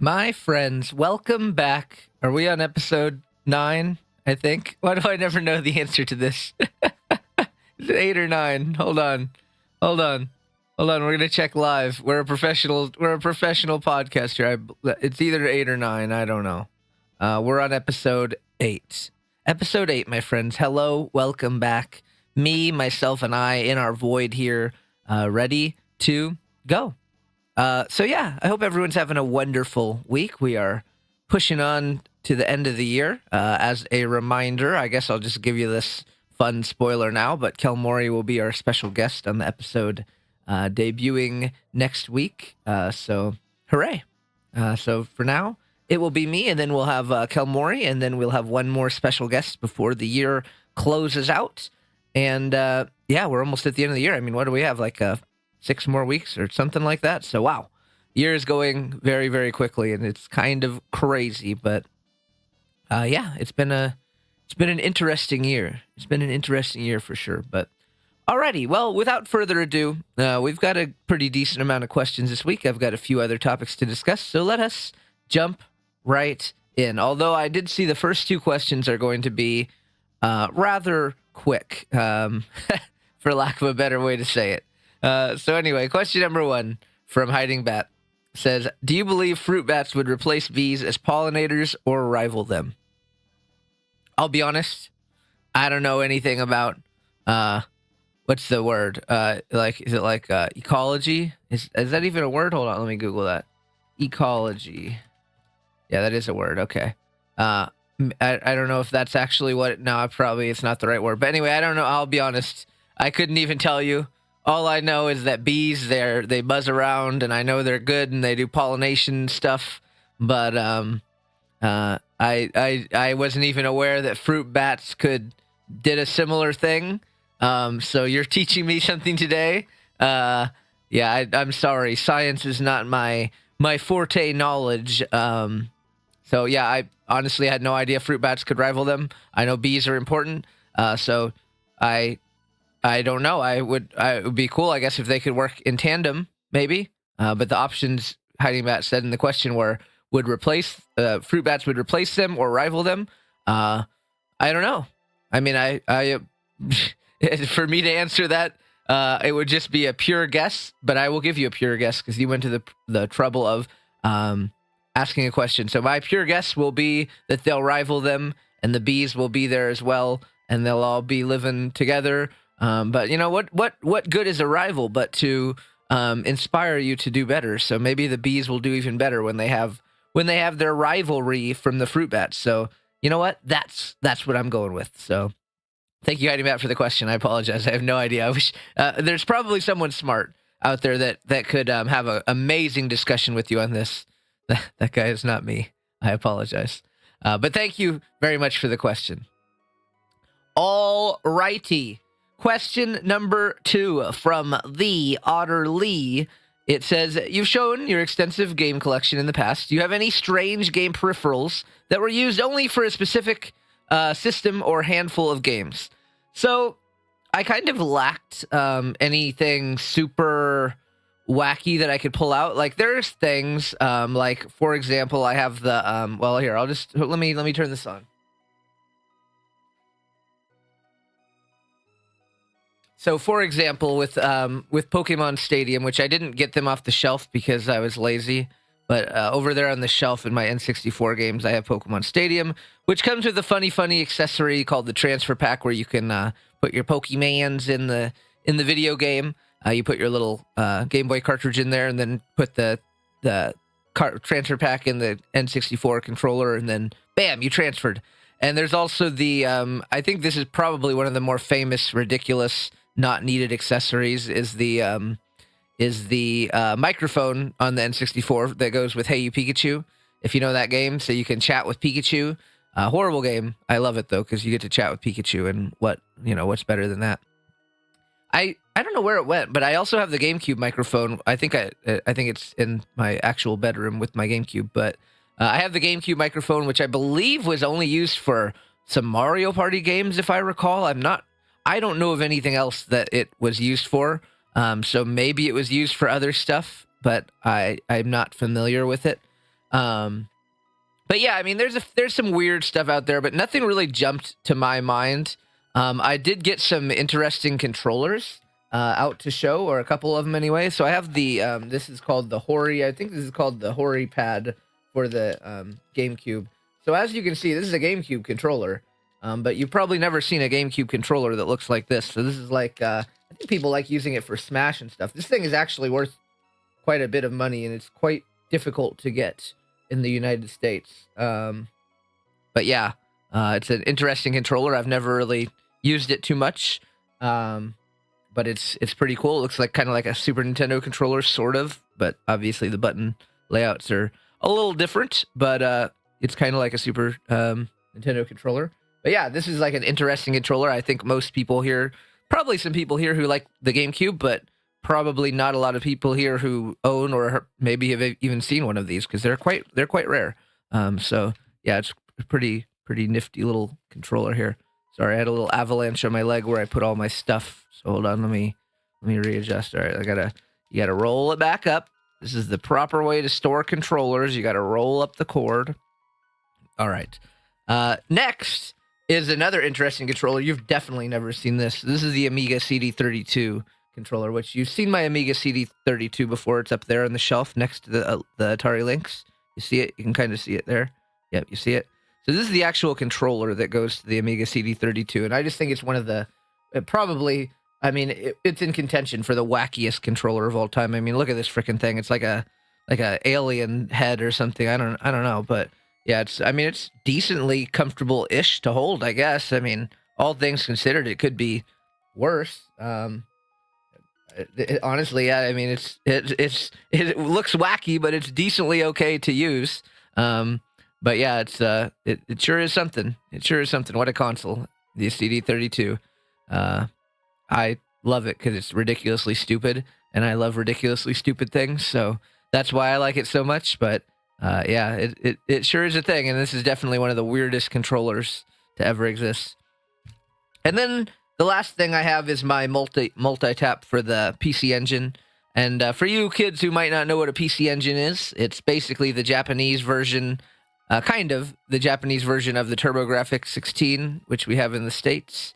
My friends, welcome back. Are we on episode 9, I think? Why do I never know the answer to this? Is it 8 or 9? Hold on. We're going to check live. We're a professional podcaster. It's either 8 or 9. I don't know. We're on episode 8. Episode 8, my friends. Hello, welcome back. Me, myself, and I in our void here, ready to go. I hope everyone's having a wonderful week. We are pushing on to the end of the year. As a reminder, I guess I'll just give you this fun spoiler now, but Kel Mori will be our special guest on the episode debuting next week. So hooray. So for now, it will be me, and then we'll have Kel Mori, and then we'll have one more special guest before the year closes out. And we're almost at the end of the year. I mean, what do we have? 6 more weeks or something like that. So, wow. Year is going very, very quickly, and it's kind of crazy. But, it's been an interesting year. It's been an interesting year for sure. But, alrighty. Well, without further ado, we've got a pretty decent amount of questions this week. I've got a few other topics to discuss. So, let us jump right in. Although I did see the first 2 questions are going to be rather quick, for lack of a better way to say it. So anyway, question number 1 from Hiding Bat says, do you believe fruit bats would replace bees as pollinators or rival them? I'll be honest, I don't know anything about, what's the word? Is it ecology? Is that even a word? Hold on, let me Google that. Ecology. Yeah, that is a word. Okay. I don't know if that's actually what, it's not the right word. But anyway, I don't know. I'll be honest. I couldn't even tell you. All I know is that bees, they buzz around, and I know they're good, and they do pollination stuff. But I wasn't even aware that fruit bats did a similar thing. So you're teaching me something today. I'm sorry, science is not my forte knowledge. I honestly had no idea fruit bats could rival them. I know bees are important. So I don't know. It would be cool, I guess, if they could work in tandem, maybe. But the options Hiding Bat said in the question were fruit bats would replace them or rival them. I don't know. I mean, I for me to answer that, it would just be a pure guess. But I will give you a pure guess because you went to the trouble of asking a question. So my pure guess will be that they'll rival them, and the bees will be there as well, and they'll all be living together. But you know what good is a rival but to inspire you to do better? So maybe the bees will do even better when they have their rivalry from the fruit bats. So you know what? That's what I'm going with. So thank you, Hiding Bat, for the question. I apologize. I have no idea. I wish there's probably someone smart out there that could have an amazing discussion with you on this. That guy is not me. I apologize. But thank you very much for the question. All righty. Question number 2 from the Otter Lee. It says, you've shown your extensive game collection in the past. Do you have any strange game peripherals that were used only for a specific system or handful of games? So I kind of lacked anything super wacky that I could pull out. Like there's things for example, I have the here, I'll just let me turn this on. So, for example, with Pokemon Stadium, which I didn't get them off the shelf because I was lazy, but over there on the shelf in my N64 games, I have Pokemon Stadium, which comes with a funny accessory called the transfer pack, where you can put your Pokemans in the video game. You put your little Game Boy cartridge in there, and then put the transfer pack in the N64 controller, and then bam, you transferred. And there's also the I think this is probably one of the more famous, ridiculous, not needed accessories is the microphone on the N64 that goes with Hey You Pikachu, if you know that game, so you can chat with Pikachu. Horrible game. I love it though because you get to chat with Pikachu, and what's better than that? I don't know where it went, but I also have the GameCube microphone. I think it's in my actual bedroom with my GameCube, but I have the GameCube microphone, which I believe was only used for some Mario Party games, if I recall. I don't know of anything else that it was used for. So maybe it was used for other stuff, but I'm not familiar with it. But yeah, I mean, there's some weird stuff out there, but nothing really jumped to my mind. I did get some interesting controllers out to show, or a couple of them anyway. So I have the this is called the Hori. I think this is called the Hori pad for the GameCube. So as you can see, this is a GameCube controller, but you've probably never seen a GameCube controller that looks like this. So this is like I think people like using it for Smash and stuff. This thing is actually worth quite a bit of money, and it's quite difficult to get in the United States. But yeah, it's an interesting controller. I've never really used it too much, but it's pretty cool. It looks like kind of like a Super Nintendo controller, sort of, but obviously the button layouts are a little different, but it's kind of like a Super Nintendo controller. But yeah, this is like an interesting controller. I think most people here, probably some people here who like the GameCube, but probably not a lot of people here who own or maybe have even seen one of these, because they're quite rare. So yeah, it's a pretty nifty little controller here. Sorry, I had a little avalanche on my leg where I put all my stuff. So hold on, let me readjust. All right, you gotta roll it back up. This is the proper way to store controllers. You gotta roll up the cord. All right. Next is another interesting controller. You've definitely never seen this. This is the Amiga CD32 controller, which you've seen my Amiga CD32 before. It's up there on the shelf next to the Atari Lynx. You see it? You can kind of see it there. Yep, you see it. So this is the actual controller that goes to the Amiga CD32, and I just think it's one of the probably. I mean, it's in contention for the wackiest controller of all time. I mean, look at this freaking thing. It's like a alien head or something. I don't know, but yeah, it's decently comfortable-ish to hold, I guess. I mean, all things considered, it could be worse. Honestly, yeah. I mean, it looks wacky, but it's decently okay to use. But yeah, it sure is something. It sure is something. What a console, the CD32. I love it because it's ridiculously stupid, and I love ridiculously stupid things. So that's why I like it so much. But yeah, it sure is a thing, and this is definitely one of the weirdest controllers to ever exist. And then the last thing I have is my multi-tap for the PC Engine. And for you kids who might not know what a PC Engine is, it's basically the Japanese version, kind of the Japanese version of the TurboGrafx 16, which we have in the States.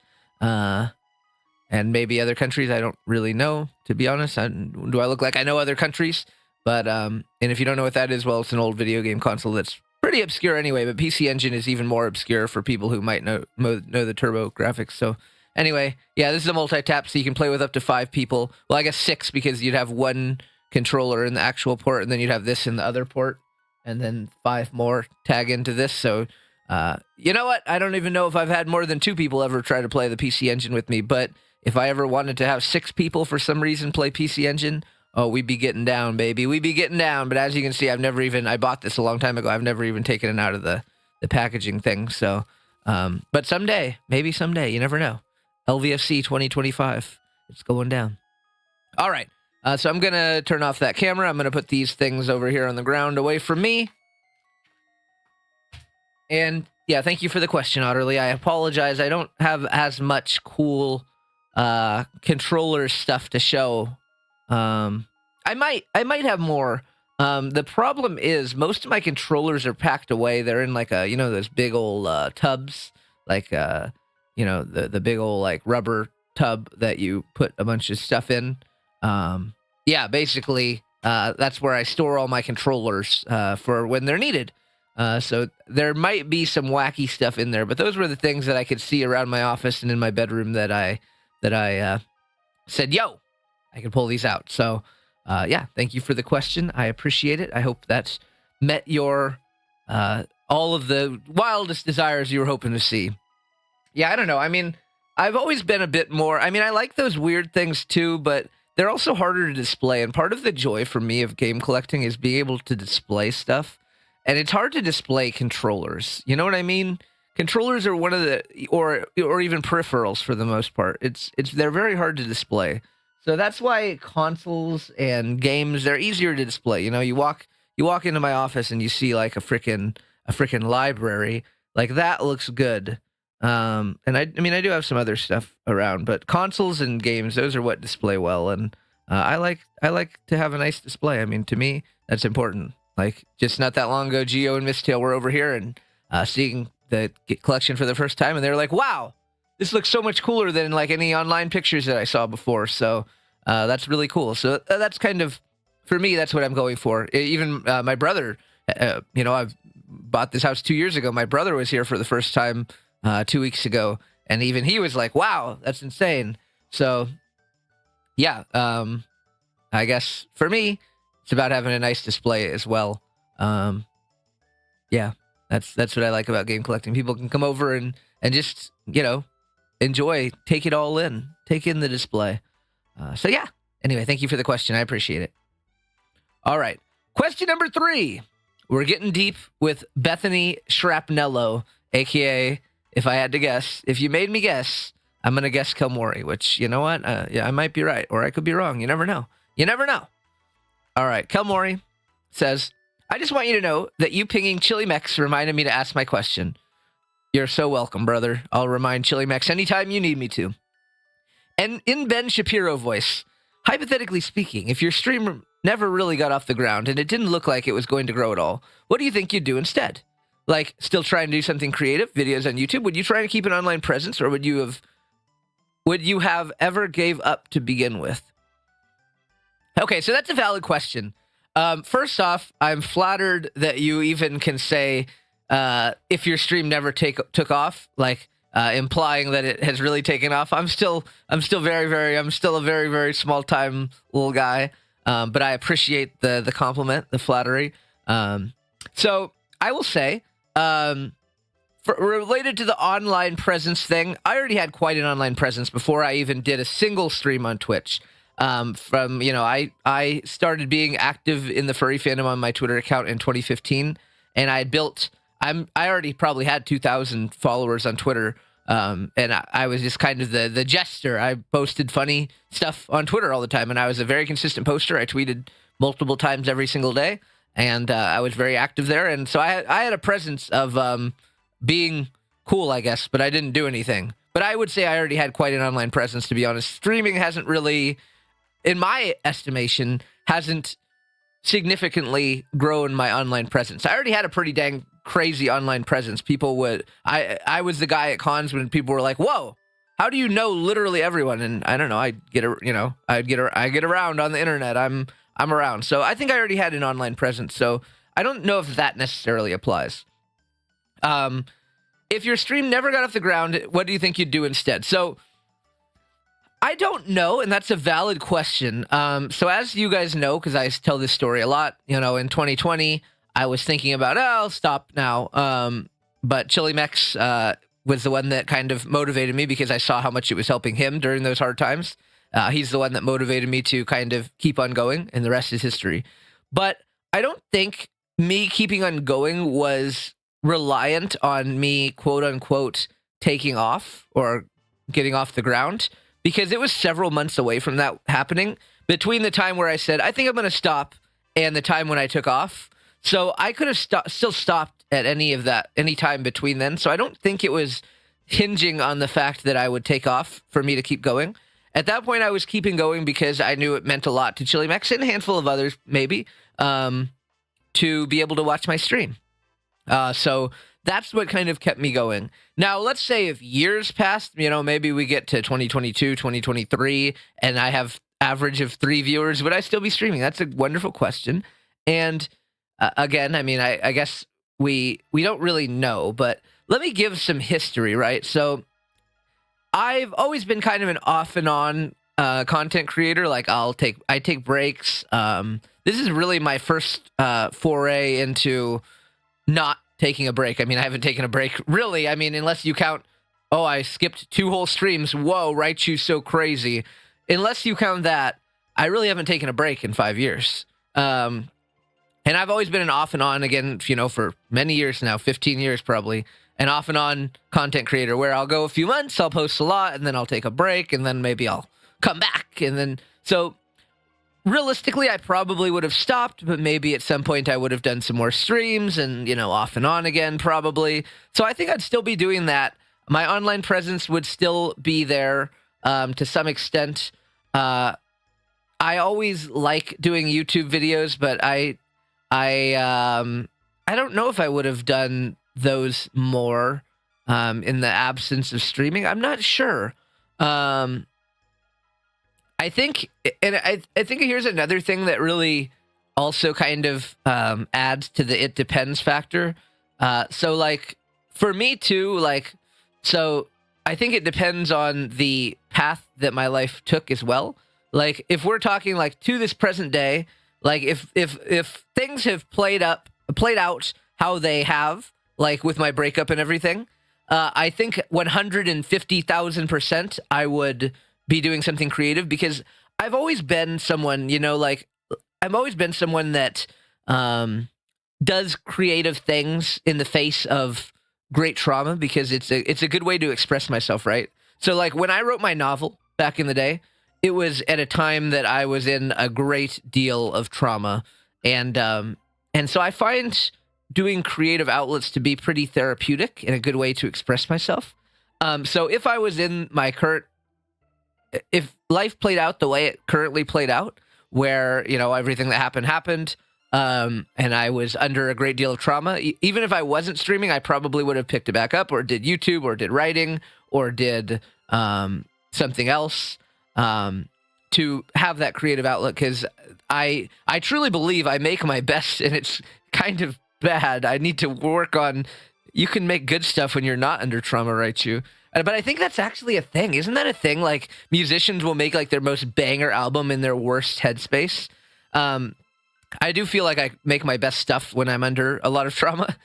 And maybe other countries. I don't really know, to be honest. Do I look like I know other countries? But and if you don't know what that is, well, it's an old video game console that's pretty obscure anyway. But PC Engine is even more obscure for people who might know the TurboGrafx. So anyway, yeah, this is a multi-tap, so you can play with up to 5 people. Well, I guess 6, because you'd have one controller in the actual port, and then you'd have this in the other port, and then 5 more tag into this. So you know what? I don't even know if I've had more than 2 people ever try to play the PC Engine with me, but if I ever wanted to have 6 people for some reason play PC Engine, oh, we'd be getting down, baby. We'd be getting down. But as you can see, I bought this a long time ago. I've never even taken it out of the packaging thing. So, but someday, maybe someday, you never know. LVFC 2025, it's going down. All right. So I'm going to turn off that camera. I'm going to put these things over here on the ground away from me. And yeah, thank you for the question, Otterly. I apologize. I don't have as much cool controller stuff to show. I might have more. The problem is most of my controllers are packed away. They're in like those big old tubs, like the big old like rubber tub that you put a bunch of stuff in. Yeah, basically that's where I store all my controllers for when they're needed. So there might be some wacky stuff in there, but those were the things that I could see around my office and in my bedroom that I said, yo, I can pull these out. So, yeah, thank you for the question. I appreciate it. I hope that's met your all of the wildest desires you were hoping to see. Yeah, I don't know. I mean, I've always been a bit more... I mean, I like those weird things too, but they're also harder to display. And part of the joy for me of game collecting is being able to display stuff. And it's hard to display controllers. You know what I mean? Controllers are one of the... Or even peripherals for the most part. They're very hard to display. So that's why consoles and games, they're easier to display. You know, you walk into my office and you see like a freaking library. Like that looks good. And I mean, I do have some other stuff around, but consoles and games, those are what display well. And I like to have a nice display. I mean, to me, that's important. Like, just not that long ago, Geo and Mistail were over here and seeing the collection for the first time, and they were like, wow, this looks so much cooler than like any online pictures that I saw before. So that's really cool. So that's kind of, for me, that's what I'm going for. Even my brother, I've bought this house 2 years ago. My brother was here for the first time 2 weeks ago, and even he was like, wow, that's insane. So yeah, I guess for me, it's about having a nice display as well. Yeah, that's what I like about game collecting. People can come over and just, enjoy, take it all in, take in the display. So yeah, anyway, thank you for the question. I appreciate it. All right, question number 3. We're getting deep with Bethany Shrapnello, aka, if I had to guess, if you made me guess, I'm going to guess Kelmori, which, you know what? Yeah, I might be right, or I could be wrong. You never know. You never know. All right, Kelmori says, I just want you to know that you pinging Chili Mex reminded me to ask my question. You're so welcome, brother. I'll remind Chili Mex anytime you need me to. And in Ben Shapiro voice, hypothetically speaking, if your stream never really got off the ground and it didn't look like it was going to grow at all, what do you think you'd do instead? Like, still try and do something creative, videos on YouTube? Would you try to keep an online presence, or would you have ever gave up to begin with? Okay, so that's a valid question. First off, I'm flattered that you even can say if your stream never took off, like implying that it has really taken off. I'm still a very, very small time little guy, but I appreciate the compliment, the flattery. So I will say, related to the online presence thing, I already had quite an online presence before I even did a single stream on Twitch. I started being active in the furry fandom on my Twitter account in 2015, and I already probably had 2,000 followers on Twitter, and I was just kind of the jester. I posted funny stuff on Twitter all the time, and I was a very consistent poster. I tweeted multiple times every single day, and I was very active there, and so I had a presence of being cool, I guess, but I didn't do anything. But I would say I already had quite an online presence, to be honest. Streaming hasn't really, in my estimation, hasn't significantly grown my online presence. I already had a pretty dang crazy online presence. I was the guy at cons when people were like, whoa, how do you know literally everyone? And I don't know, I get around on the internet. I'm around. So I think I already had an online presence. So I don't know if that necessarily applies. If your stream never got off the ground, what do you think you'd do instead? So I don't know, and that's a valid question. So as you guys know, because I tell this story a lot, in 2020, I was thinking about, I'll stop now. But Chili Mex was the one that kind of motivated me because I saw how much it was helping him during those hard times. He's the one that motivated me to kind of keep on going, and the rest is history. But I don't think me keeping on going was reliant on me, quote unquote, taking off or getting off the ground, because it was several months away from that happening between the time where I said, I think I'm going to stop, and the time when I took off. So I could have still stopped at any time between then. So I don't think it was hinging on the fact that I would take off for me to keep going. At that point, I was keeping going because I knew it meant a lot to Chili Mex and a handful of others, maybe, to be able to watch my stream. So that's what kind of kept me going. Now, let's say if years passed, maybe we get to 2022, 2023, and I have average of 3 viewers, would I still be streaming? That's a wonderful question. And again, I mean, I guess we don't really know, but let me give some history, right? So I've always been kind of an off and on content creator. Like I take breaks. This is really my first foray into not taking a break. I mean, I haven't taken a break really. I mean, unless you count, I skipped 2 whole streams. Whoa, Raichu so crazy. Unless you count that, I really haven't taken a break in 5 years. And I've always been an off and on, again, for many years now, 15 years probably, an off and on content creator where I'll go a few months, I'll post a lot, and then I'll take a break, and then maybe I'll come back. And then, so realistically, I probably would have stopped, but maybe at some point I would have done some more streams and, off and on again, probably. So I think I'd still be doing that. My online presence would still be there to some extent. I always like doing YouTube videos, but I I don't know if I would have done those more in the absence of streaming. I'm not sure. I think, and I think here's another thing that really also kind of adds to the it depends factor. So like for me too, like, so I think it depends on the path that my life took as well. Like if we're talking like to this present day, like if things have played out how they have, like with my breakup and everything, I think 150,000% I would be doing something creative, because I've always been someone, like I've always been someone that does creative things in the face of great trauma, because it's a good way to express myself, right? So like when I wrote my novel back in the day, it was at a time that I was in a great deal of trauma, and so I find doing creative outlets to be pretty therapeutic and a good way to express myself. So if I was in my current, if life played out the way it currently played out, where everything that happened, and I was under a great deal of trauma, even if I wasn't streaming, I probably would have picked it back up, or did YouTube, or did writing, or did something else to have that creative outlet, because I truly believe I make my best, and it's kind of bad. I need to work on. You can make good stuff when you're not under trauma, right? But I think that's actually a thing. Isn't that a thing? Like musicians will make like their most banger album in their worst headspace. I do feel like I make my best stuff when I'm under a lot of trauma,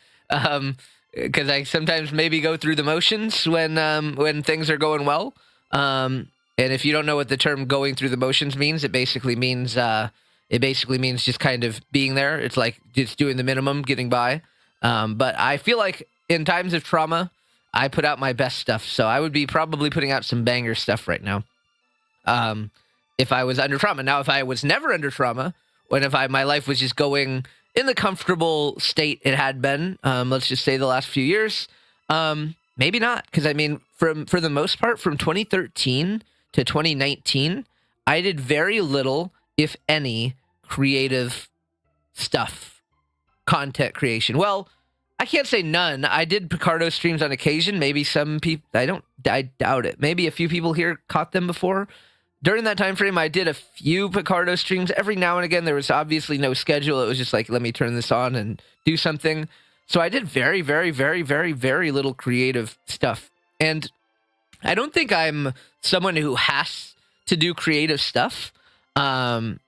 because I sometimes maybe go through the motions when things are going well. And if you don't know what the term "going through the motions" means, it basically means just kind of being there. It's like just doing the minimum, getting by. But I feel like in times of trauma, I put out my best stuff. So I would be probably putting out some banger stuff right now, if I was under trauma. Now, if I was never under trauma, my life was just going in the comfortable state it had been, let's just say the last few years, maybe not. Because I mean, for the most part, from 2013 to 2019, I did very little, if any, creative stuff, content creation. Well, I can't say none. I did Picardo streams on occasion. Maybe some people, I doubt it. Maybe a few people here caught them before. During that time frame, I did a few Picardo streams. Every now and again, there was obviously no schedule. It was just like, let me turn this on and do something. So I did very, very, very, very, very little creative stuff. And I don't think I'm someone who has to do creative stuff. I'm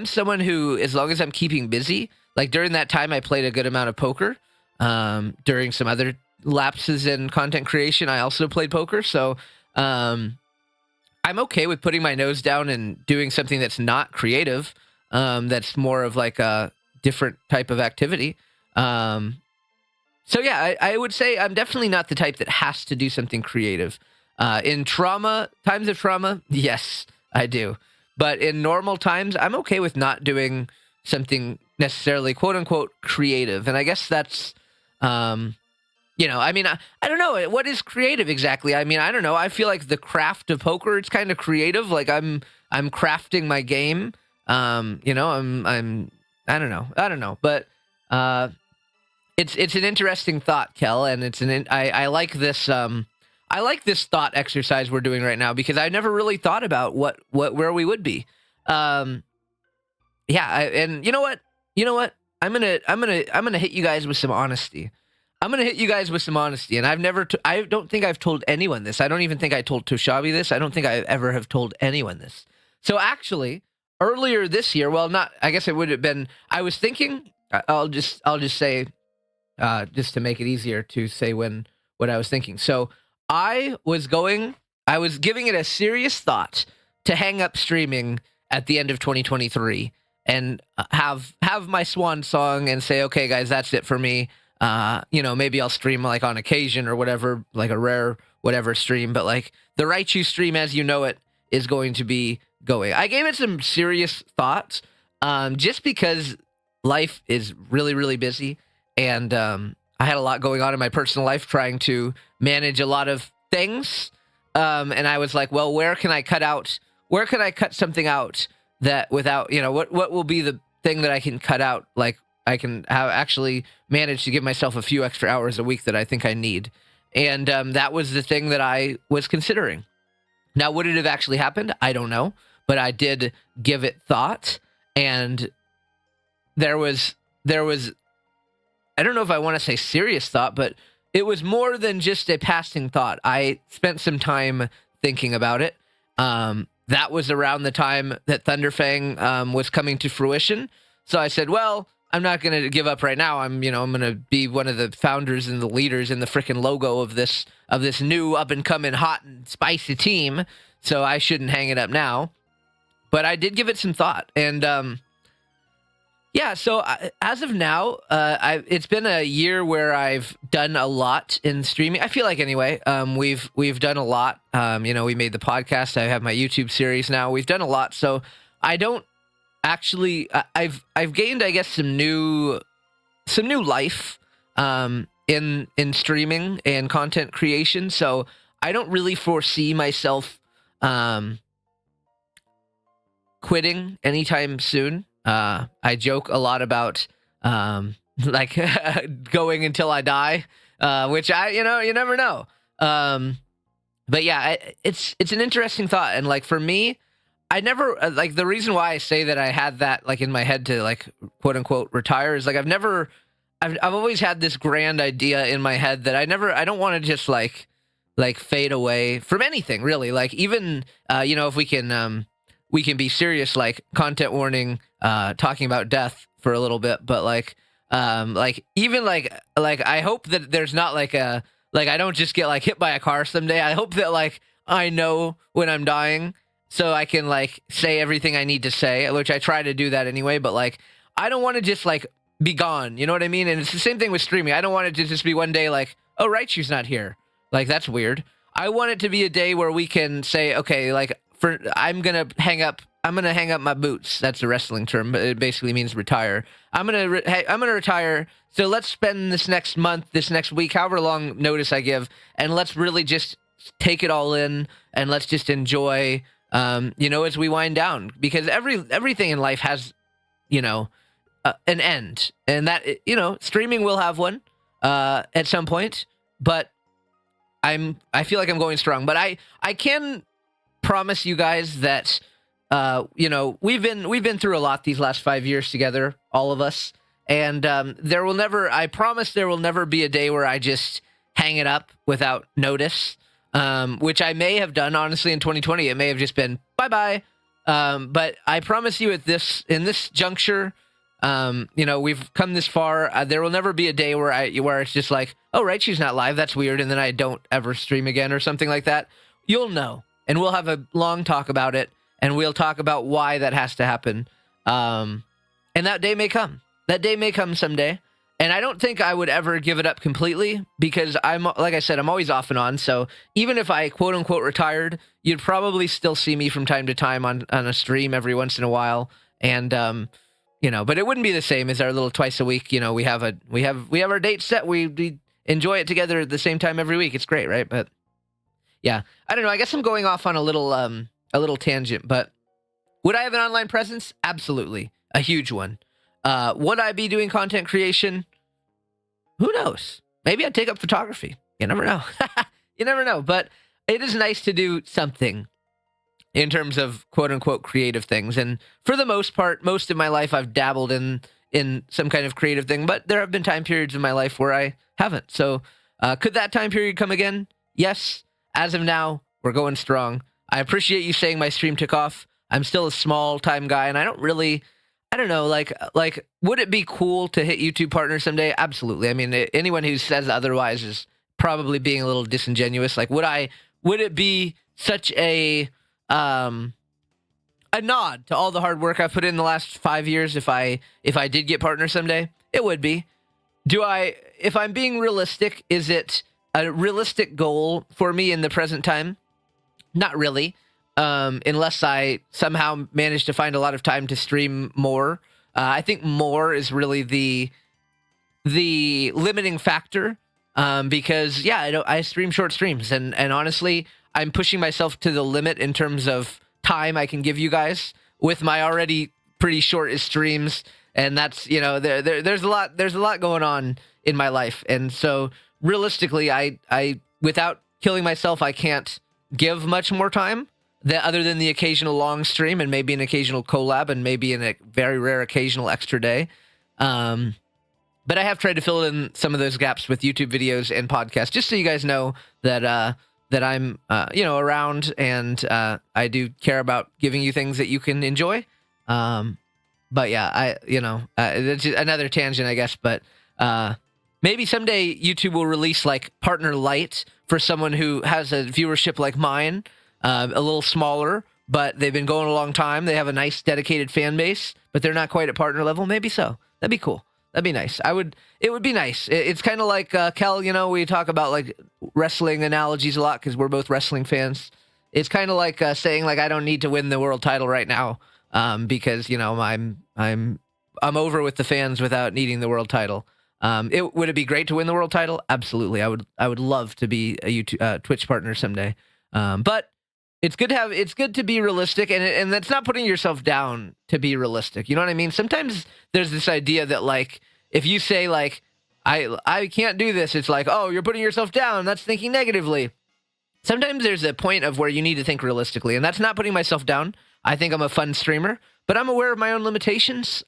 someone who, as long as I'm keeping busy, like during that time, I played a good amount of poker. During some other lapses in content creation, I also played poker. So I'm okay with putting my nose down and doing something that's not creative, that's more of like a different type of activity. So yeah, I would say I'm definitely not the type that has to do something creative. In times of trauma, yes, I do. But in normal times, I'm okay with not doing something necessarily quote unquote creative. And I guess that's, I mean, I don't know. What is creative exactly? I mean, I don't know. I feel like the craft of poker, it's kind of creative. Like I'm crafting my game. I don't know. But, it's an interesting thought, Kel. And I like this, I like this thought exercise we're doing right now, because I never really thought about where we would be. And you know what? I'm gonna hit you guys with some honesty. And I don't think I've told anyone this. I don't even think I told Toshabi this. I don't think I ever have told anyone this. So actually, earlier this year, well, not, I guess it would have been, I was thinking, I'll just say, just to make it easier to say what I was thinking. So I was giving it a serious thought to hang up streaming at the end of 2023 and have my swan song and say, okay, guys, that's it for me. Maybe I'll stream like on occasion or whatever, like a rare whatever stream, but like the vaRAIety stream as you know it is going to be going. I gave it some serious thoughts, just because life is really, really busy, and I had a lot going on in my personal life trying to manage a lot of things, and I was like, well, where can I cut something out that without, what will be the thing that I can cut out, like can have actually manage to give myself a few extra hours a week that I think I need. And that was the thing that I was considering. Now, would it have actually happened? I don't know, but I did give it thought, and there was I don't know if I want to say serious thought, but it was more than just a passing thought. I spent some time thinking about it. That was around the time that Thunderfang was coming to fruition. So I said, well, I'm not going to give up right now. I'm going to be one of the founders and the leaders in the freaking logo of this new up and coming hot and spicy team. So I shouldn't hang it up now. But I did give it some thought, and yeah. So as of now, it's been a year where I've done a lot in streaming. I feel like anyway, we've done a lot. We made the podcast. I have my YouTube series now. We've done a lot. So I don't actually. I've gained, I guess, some new life in streaming and content creation. So I don't really foresee myself quitting anytime soon. I joke a lot about like going until I die, which you never know. But yeah, it's an interesting thought, and like for me, I never like the reason why I say that I had that like in my head to like quote unquote retire is like I've always had this grand idea in my head that I don't want to just like fade away from anything really. Like even if we can be serious, like content warning, talking about death for a little bit, but like even like I hope that there's not like I don't just get like hit by a car someday. I hope that like I know when I'm dying so I can like say everything I need to say, which I try to do that anyway, but like I don't want to just like be gone, you know what I mean? And it's the same thing with streaming. I don't want it to just be one day like, oh, Raity's not here. Like that's weird. I want it to be a day where we can say, okay, like I'm gonna hang up my boots. That's a wrestling term, but it basically means retire. I'm gonna retire. So let's spend this next month, this next week, however long notice I give, and let's really just take it all in, and let's just enjoy, as we wind down. Because everything in life has, an end, and that streaming will have one at some point. But I feel like I'm going strong. But I can promise you guys that we've been through a lot these last 5 years together, all of us, and I promise there will never be a day where I just hang it up without notice, which I may have done honestly in 2020. It may have just been bye. But I promise you in this juncture, we've come this far. There will never be a day where it's just like, oh, right, she's not live. That's weird, and then I don't ever stream again or something like that. You'll know. And we'll have a long talk about it, and we'll talk about why that has to happen. And that day may come. That day may come someday. And I don't think I would ever give it up completely because like I said, I'm always off and on. So even if I quote unquote retired, you'd probably still see me from time to time on a stream every once in a while. And, but it wouldn't be the same as our little twice a week. We have our date set. We enjoy it together at the same time every week. It's great, right? But yeah, I don't know. I guess I'm going off on a little tangent, but would I have an online presence? Absolutely. A huge one. Would I be doing content creation? Who knows? Maybe I'd take up photography. You never know. You never know. But it is nice to do something in terms of quote unquote creative things. And for the most part, most of my life, I've dabbled in some kind of creative thing, but there have been time periods in my life where I haven't. So could that time period come again? Yes. As of now, we're going strong. I appreciate you saying my stream took off. I'm still a small time guy, and I don't know, like, would it be cool to hit YouTube partner someday? Absolutely. I mean, anyone who says otherwise is probably being a little disingenuous. Like, would it be such a nod to all the hard work I've put in the last 5 years if I did get partner someday? It would be. If I'm being realistic, is it a realistic goal for me in the present time? Not really, unless I somehow manage to find a lot of time to stream more. I think more is really the limiting factor, because yeah, I stream short streams, and honestly, I'm pushing myself to the limit in terms of time I can give you guys with my already pretty short streams And that's, there's a lot going on in my life. And so realistically, I without killing myself, I can't give much more time other than the occasional long stream and maybe an occasional collab and maybe in a very rare occasional extra day. But I have tried to fill in some of those gaps with YouTube videos and podcasts, just so you guys know that that I'm around, and I do care about giving you things that you can enjoy. But yeah, it's another tangent, I guess. But maybe someday YouTube will release like Partner Light for someone who has a viewership like mine, a little smaller, but they've been going a long time. They have a nice dedicated fan base, but they're not quite at partner level. Maybe so. That'd be cool. That'd be nice. It would be nice. It's kind of like, Kel, we talk about like wrestling analogies a lot because we're both wrestling fans. It's kind of like saying like, I don't need to win the world title right now because, I'm over with the fans without needing the world title. Would it be great to win the world title? Absolutely. I would love to be a YouTube, Twitch partner someday. But it's good to be realistic, and that's not putting yourself down to be realistic. You know what I mean? Sometimes there's this idea that like if you say like I can't do this, it's like, oh, you're putting yourself down. That's thinking negatively. Sometimes there's a point of where you need to think realistically, and that's not putting myself down. I think I'm a fun streamer, but I'm aware of my own limitations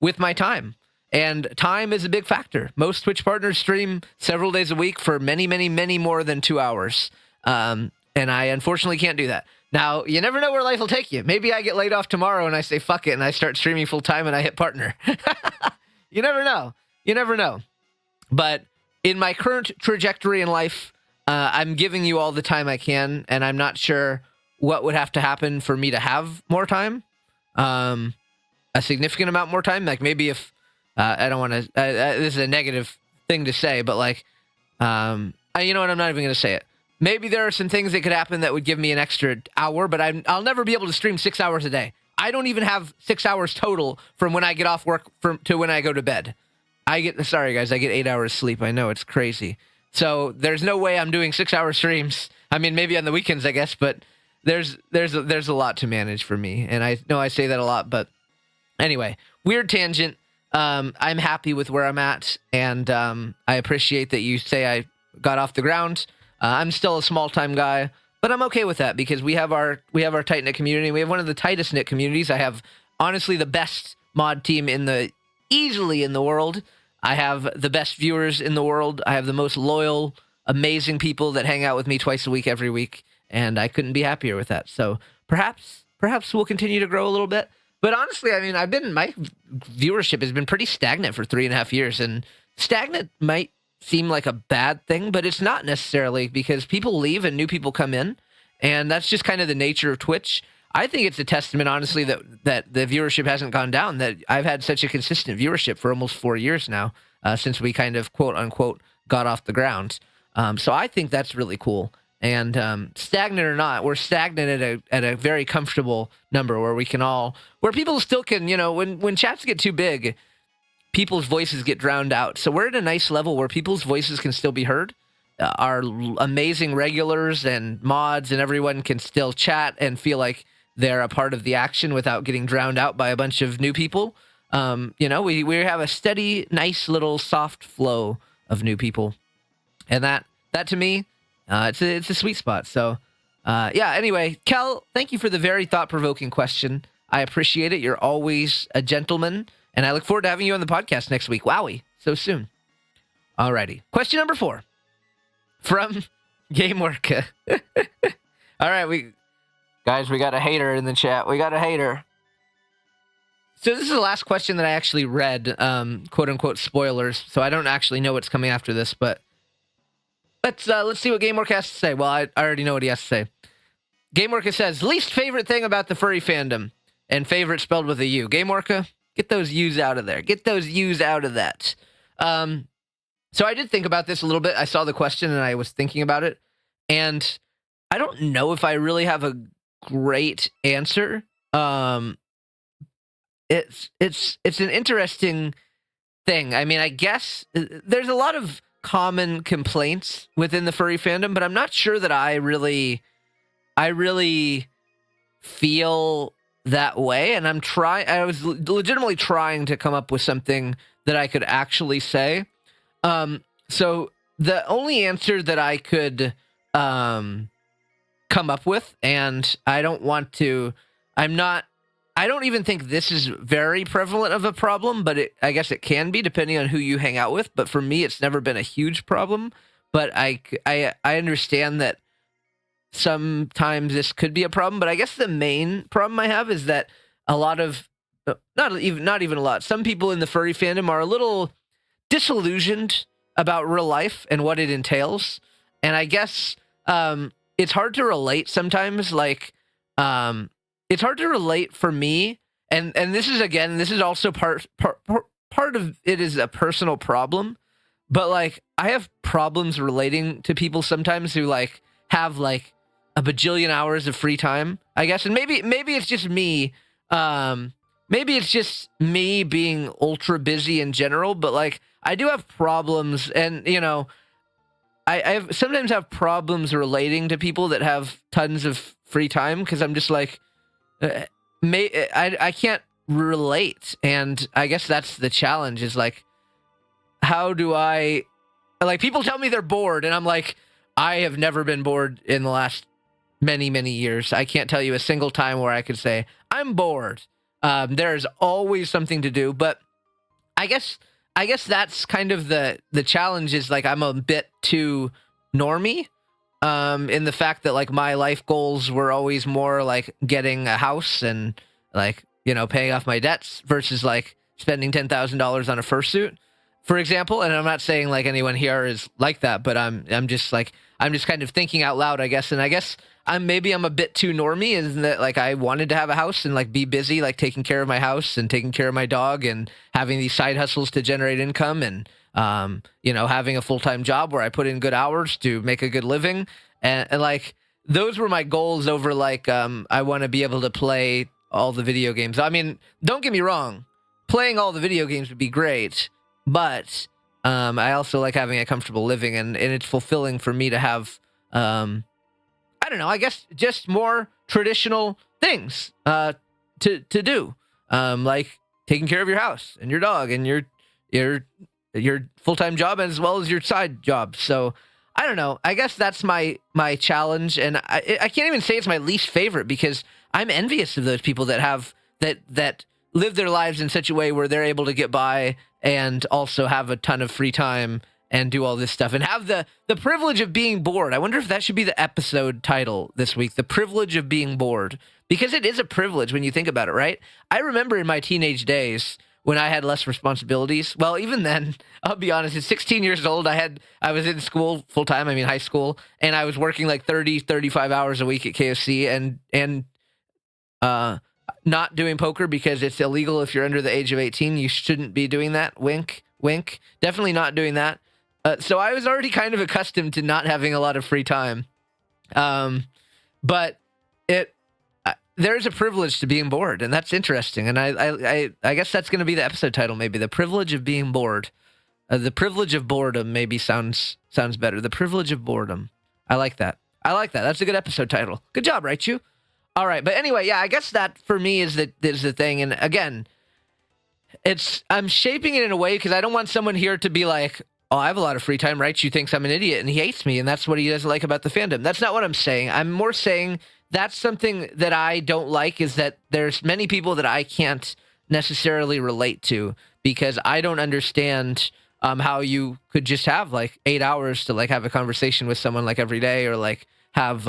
with my time. And time is a big factor. Most Twitch partners stream several days a week for many, many, many more than 2 hours. And I unfortunately can't do that. Now, you never know where life will take you. Maybe I get laid off tomorrow and I say, fuck it, and I start streaming full time and I hit partner. You never know. You never know. But in my current trajectory in life, I'm giving you all the time I can, and I'm not sure what would have to happen for me to have more time. A significant amount more time. Like maybe if, I don't want to, this is a negative thing to say, but like, you know what, I'm not even going to say it. Maybe there are some things that could happen that would give me an extra hour, but I'll never be able to stream 6 hours a day. I don't even have 6 hours total from when I get off work to when I go to bed. Sorry guys, I get 8 hours sleep. I know, it's crazy. So there's no way I'm doing 6 hour streams. I mean, maybe on the weekends, I guess, but there's a lot to manage for me. And I know I say that a lot, but anyway, weird tangent. I'm happy with where I'm at, and I appreciate that you say I got off the ground. I'm still a small-time guy, but I'm okay with that because we have our tight-knit community. We have one of the tightest-knit communities. I have, honestly, the best mod team easily in the world. I have the best viewers in the world. I have the most loyal, amazing people that hang out with me twice a week, every week, and I couldn't be happier with that. So perhaps we'll continue to grow a little bit. But honestly, I mean, my viewership has been pretty stagnant for 3.5 years, and stagnant might seem like a bad thing, but it's not necessarily, because people leave and new people come in, and that's just kind of the nature of Twitch. I think it's a testament, honestly, that the viewership hasn't gone down, that I've had such a consistent viewership for almost 4 years now, since we kind of, quote unquote, got off the ground. So I think that's really cool. And stagnant or not, we're stagnant at a very comfortable number where people still can, when chats get too big, people's voices get drowned out. So we're at a nice level where people's voices can still be heard. Our amazing regulars and mods and everyone can still chat and feel like they're a part of the action without getting drowned out by a bunch of new people. We have a steady, nice little soft flow of new people. And that to me, it's a sweet spot. So, anyway, Kel, thank you for the very thought-provoking question. I appreciate it. You're always a gentleman. And I look forward to having you on the podcast next week. Wowie, so soon. Alrighty. Question number 4 from GameWorka. All right, we got a hater in the chat. We got a hater. So this is the last question that I actually read, quote unquote spoilers. So I don't actually know what's coming after this, but let's see what GameWorka has to say. Well, I already know what he has to say. GameWorka says, least favorite thing about the furry fandom, and favorite spelled with a U. GameWorka, get those U's out of there. Get those U's out of that. So I did think about this a little bit. I saw the question and I was thinking about it. And I don't know if I really have a great answer. It's an interesting thing. I mean, I guess there's a lot of common complaints within the furry fandom, but I'm not sure that I really feel that way, and I was legitimately trying to come up with something that I could actually say. So the only answer that I could come up with, and I don't even think this is very prevalent of a problem, but I guess it can be depending on who you hang out with. But for me, it's never been a huge problem. But I understand that sometimes this could be a problem. But I guess the main problem I have is that a lot of not even a lot. Some people in the furry fandom are a little disillusioned about real life and what it entails, and I guess it's hard to relate sometimes. Like, it's hard to relate for me, and this is also part of it is a personal problem, but like I have problems relating to people sometimes who like have like a bajillion hours of free time, I guess, and maybe it's just me. Maybe it's just me being ultra busy in general, but like I do have problems, and I sometimes have problems relating to people that have tons of free time because I'm just like, I can't relate, and I guess that's the challenge. Is like, how do I? Like, people tell me they're bored, and I'm like, I have never been bored in the last many years. I can't tell you a single time where I could say I'm bored. There's always something to do, but I guess that's kind of the challenge. Is like I'm a bit too normie, in the fact that like my life goals were always more like getting a house and like paying off my debts versus like spending $10,000 on a fursuit, for example. And I'm not saying like anyone here is like that, but I'm just kind of thinking out loud, I guess. And I guess I'm a bit too normie in that like I wanted to have a house and like be busy, like taking care of my house and taking care of my dog and having these side hustles to generate income and having a full-time job where I put in good hours to make a good living. And like those were my goals over like I want to be able to play all the video games. I mean, don't get me wrong, playing all the video games would be great, but I also like having a comfortable living, and it's fulfilling for me to have I don't know, I guess just more traditional things to do, like taking care of your house and your dog and your full-time job as well as your side job. So I don't know, I guess that's my challenge, and I can't even say it's my least favorite because I'm envious of those people that have that live their lives in such a way where they're able to get by and also have a ton of free time and do all this stuff and have the privilege of being bored. I wonder if that should be the episode title this week, the privilege of being bored, because it is a privilege when you think about it, right? I remember in my teenage days when I had less responsibilities. Well, even then, I'll be honest, at 16 years old, I was in school full time, high school, and I was working like 35 hours a week at KFC and not doing poker because it's illegal if you're under the age of 18. You shouldn't be doing that. Wink, wink. Definitely not doing that. So I was already kind of accustomed to not having a lot of free time. But there's a privilege to being bored, and that's interesting. And I guess that's going to be the episode title, maybe. The privilege of being bored. The privilege of boredom maybe sounds better. The privilege of boredom. I like that. That's a good episode title. Good job, Raichu. All right, but anyway, yeah, I guess that for me is the thing. And again, I'm shaping it in a way because I don't want someone here to be like, oh, I have a lot of free time. Raichu thinks I'm an idiot and he hates me, and that's what he doesn't like about the fandom. That's not what I'm saying. I'm more saying that's something that I don't like, is that there's many people that I can't necessarily relate to because I don't understand how you could just have like 8 hours to like have a conversation with someone like every day, or like have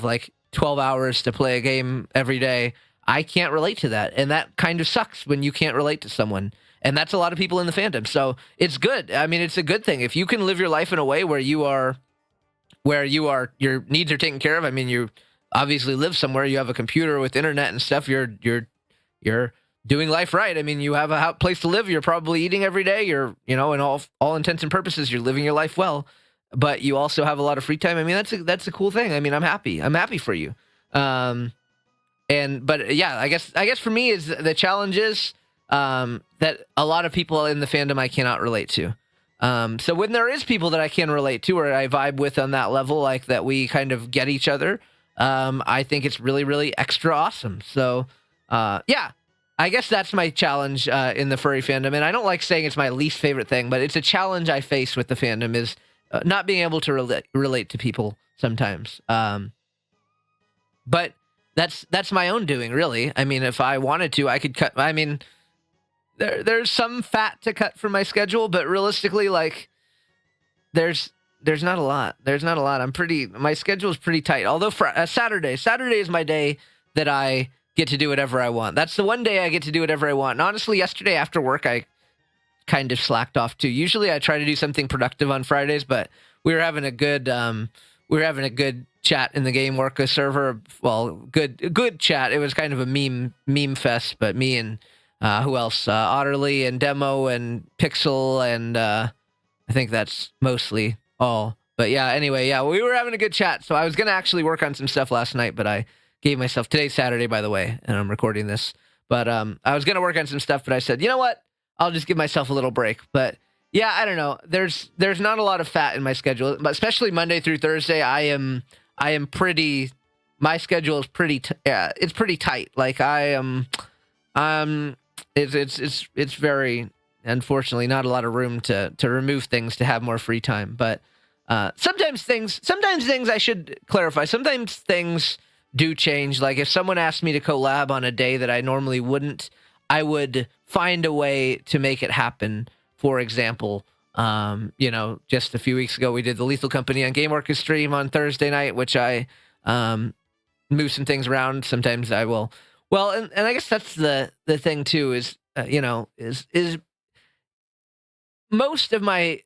like 12 hours to play a game every day. I can't relate to that, and that kind of sucks when you can't relate to someone. And that's a lot of people in the fandom. So it's good. I mean, it's a good thing. If you can live your life in a way where your needs are taken care of. I mean, you obviously live somewhere, you have a computer with internet and stuff. You're doing life right. I mean, you have a place to live. You're probably eating every day. You're, in all intents and purposes, you're living your life well, but you also have a lot of free time. I mean, that's a cool thing. I mean, I'm happy for you. But yeah, I guess for me is the challenge is, that a lot of people in the fandom I cannot relate to. So when there is people that I can relate to or I vibe with on that level, like that we kind of get each other, I think it's really, really extra awesome. So, yeah, I guess that's my challenge in the furry fandom. And I don't like saying it's my least favorite thing, but it's a challenge I face with the fandom is not being able to relate to people sometimes. But that's my own doing, really. I mean, if I wanted to, I could cut. I mean, there's some fat to cut from my schedule, but realistically, like, there's not a lot. There's not a lot. My schedule is pretty tight. Although Saturday is my day that I get to do whatever I want. That's the one day I get to do whatever I want. And honestly, yesterday after work, I kind of slacked off too. Usually I try to do something productive on Fridays, but we were having a good chat in the Game Worker server. Well, good chat. It was kind of a meme fest, but me and who else? Otterly and Demo and Pixel and I think that's mostly all. But yeah, anyway, yeah, we were having a good chat. So I was gonna actually work on some stuff last night, but I gave myself today's Saturday, by the way, and I'm recording this. But I was gonna work on some stuff, but I said, you know what? I'll just give myself a little break. But yeah, I don't know. There's not a lot of fat in my schedule, but especially Monday through Thursday. I am pretty. My schedule is it's pretty tight. Like it's very, unfortunately, not a lot of room to remove things to have more free time. But sometimes things I should clarify. Sometimes things do change. Like if someone asked me to collab on a day that I normally wouldn't, I would find a way to make it happen. For example, just a few weeks ago, we did the Lethal Company on Game Worker stream on Thursday night, which I move some things around. Sometimes I will. Well, and I guess that's the thing too is most of my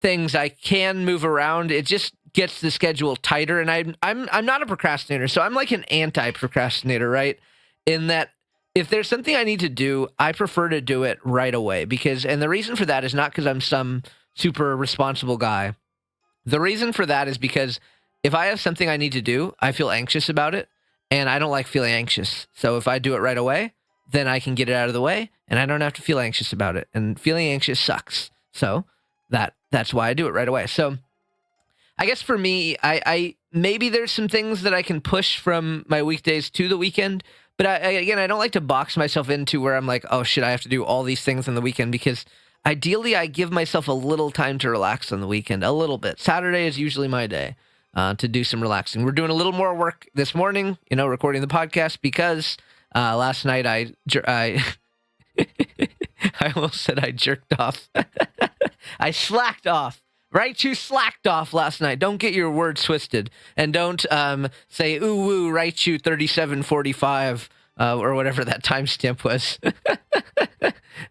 things I can move around. It just gets the schedule tighter, and I'm not a procrastinator, so I'm like an anti-procrastinator, right? In that if there's something I need to do, I prefer to do it right away and the reason for that is not because I'm some super responsible guy. The reason for that is because if I have something I need to do, I feel anxious about it, and I don't like feeling anxious. So if I do it right away, then I can get it out of the way, and I don't have to feel anxious about it. And feeling anxious sucks. So that's why I do it right away. So I guess for me, I maybe there's some things that I can push from my weekdays to the weekend, but I don't like to box myself into where I'm like, oh shit, I have to do all these things on the weekend, because ideally I give myself a little time to relax on the weekend, a little bit. Saturday is usually my day to do some relaxing. We're doing a little more work this morning, recording the podcast, because last night I almost said I jerked off. I slacked off. Raichu slacked off last night. Don't get your words twisted. And don't say, ooh, woo, Raichu 3745, or whatever that timestamp was.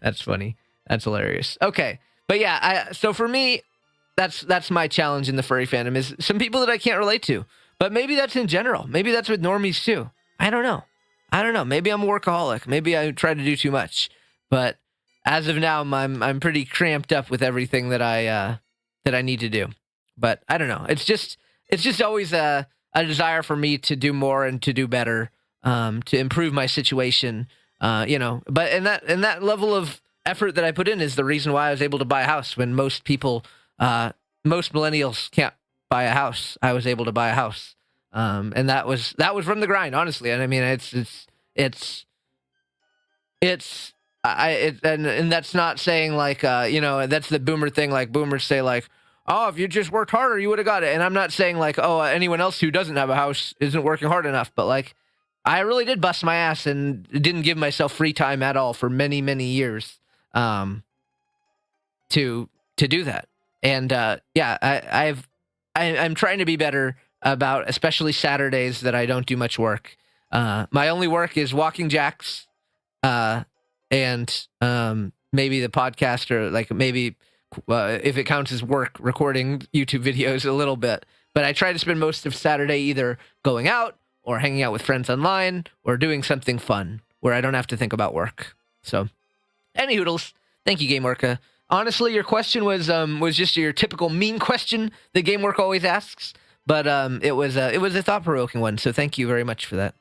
That's funny. That's hilarious. Okay. But yeah, so for me, that's my challenge in the furry fandom, is some people that I can't relate to. But maybe that's in general. Maybe that's with normies too. I don't know. Maybe I'm a workaholic. Maybe I try to do too much. But as of now, I'm pretty cramped up with everything that I need to do. But I don't know. It's just always a desire for me to do more and to do better, to improve my situation. But and that level of effort that I put in is the reason why I was able to buy a house when most people, most millennials can't buy a house. I was able to buy a house, and that was from the grind, honestly. And I mean, and that's not saying like that's the boomer thing. Like boomers say like, oh, if you just worked harder, you would have got it. And I'm not saying like, oh, anyone else who doesn't have a house isn't working hard enough. But like, I really did bust my ass and didn't give myself free time at all for many, many years to do that. And I'm trying to be better about, especially Saturdays, that I don't do much work. My only work is walking jacks, and maybe the podcast, or like maybe if it counts as work, recording YouTube videos a little bit. But I try to spend most of Saturday either going out or hanging out with friends online or doing something fun where I don't have to think about work. So, any hoodles. Thank you, GameWorka. Honestly, your question was just your typical mean question that GameWork always asks, but it was a thought-provoking one. So thank you very much for that.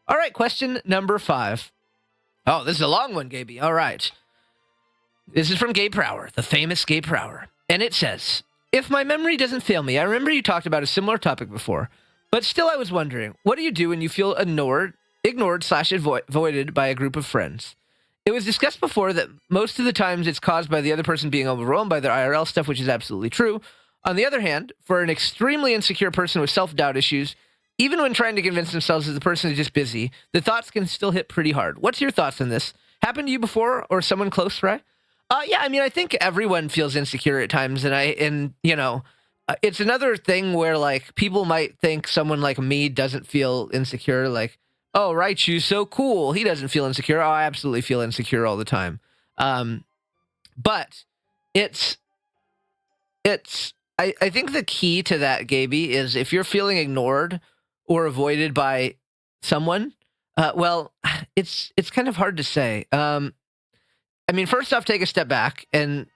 All right, question number 5. Oh, this is a long one, Gaby. All right. This is from Gabe Prower, the famous Gabe Prower. And it says, if my memory doesn't fail me, I remember you talked about a similar topic before, But still, I was wondering, what do you do when you feel ignored/avoided by a group of friends? It was discussed before that most of the times it's caused by the other person being overwhelmed by their IRL stuff, which is absolutely true. On the other hand, for an extremely insecure person with self-doubt issues, even when trying to convince themselves that the person is just busy, the thoughts can still hit pretty hard. What's your thoughts on this? Happened to you before or someone close, right? Yeah, I mean, I think everyone feels insecure at times, and it's another thing where like people might think someone like me doesn't feel insecure, like, oh, Raichu's so cool, he doesn't feel insecure. Oh, I absolutely feel insecure all the time. But it's I think the key to that, Gaby, is if you're feeling ignored or avoided by someone, well, it's kind of hard to say. I mean, first off, take a step back and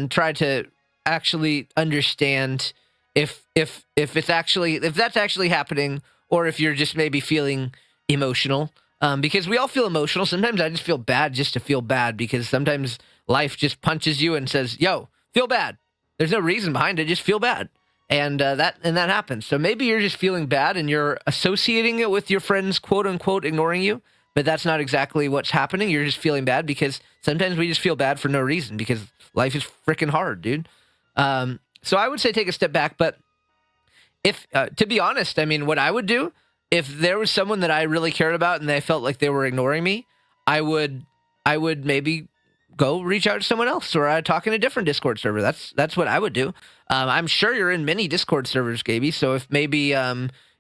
try to actually understand if that's actually happening, or if you're just maybe feeling emotional. Because we all feel emotional. Sometimes I just feel bad just to feel bad, because sometimes life just punches you and says, "Yo, feel bad." There's no reason behind it. Just feel bad, and that happens. So maybe you're just feeling bad and you're associating it with your friends, quote unquote, ignoring you. But that's not exactly what's happening. You're just feeling bad because sometimes we just feel bad for no reason, because life is freaking hard, dude. So I would say take a step back. But if, to be honest, I mean, what I would do if there was someone that I really cared about and they felt like they were ignoring me, I would maybe go reach out to someone else, or I'd talk in a different Discord server. That's what I would do. I'm sure you're in many Discord servers, Gaby. So if maybe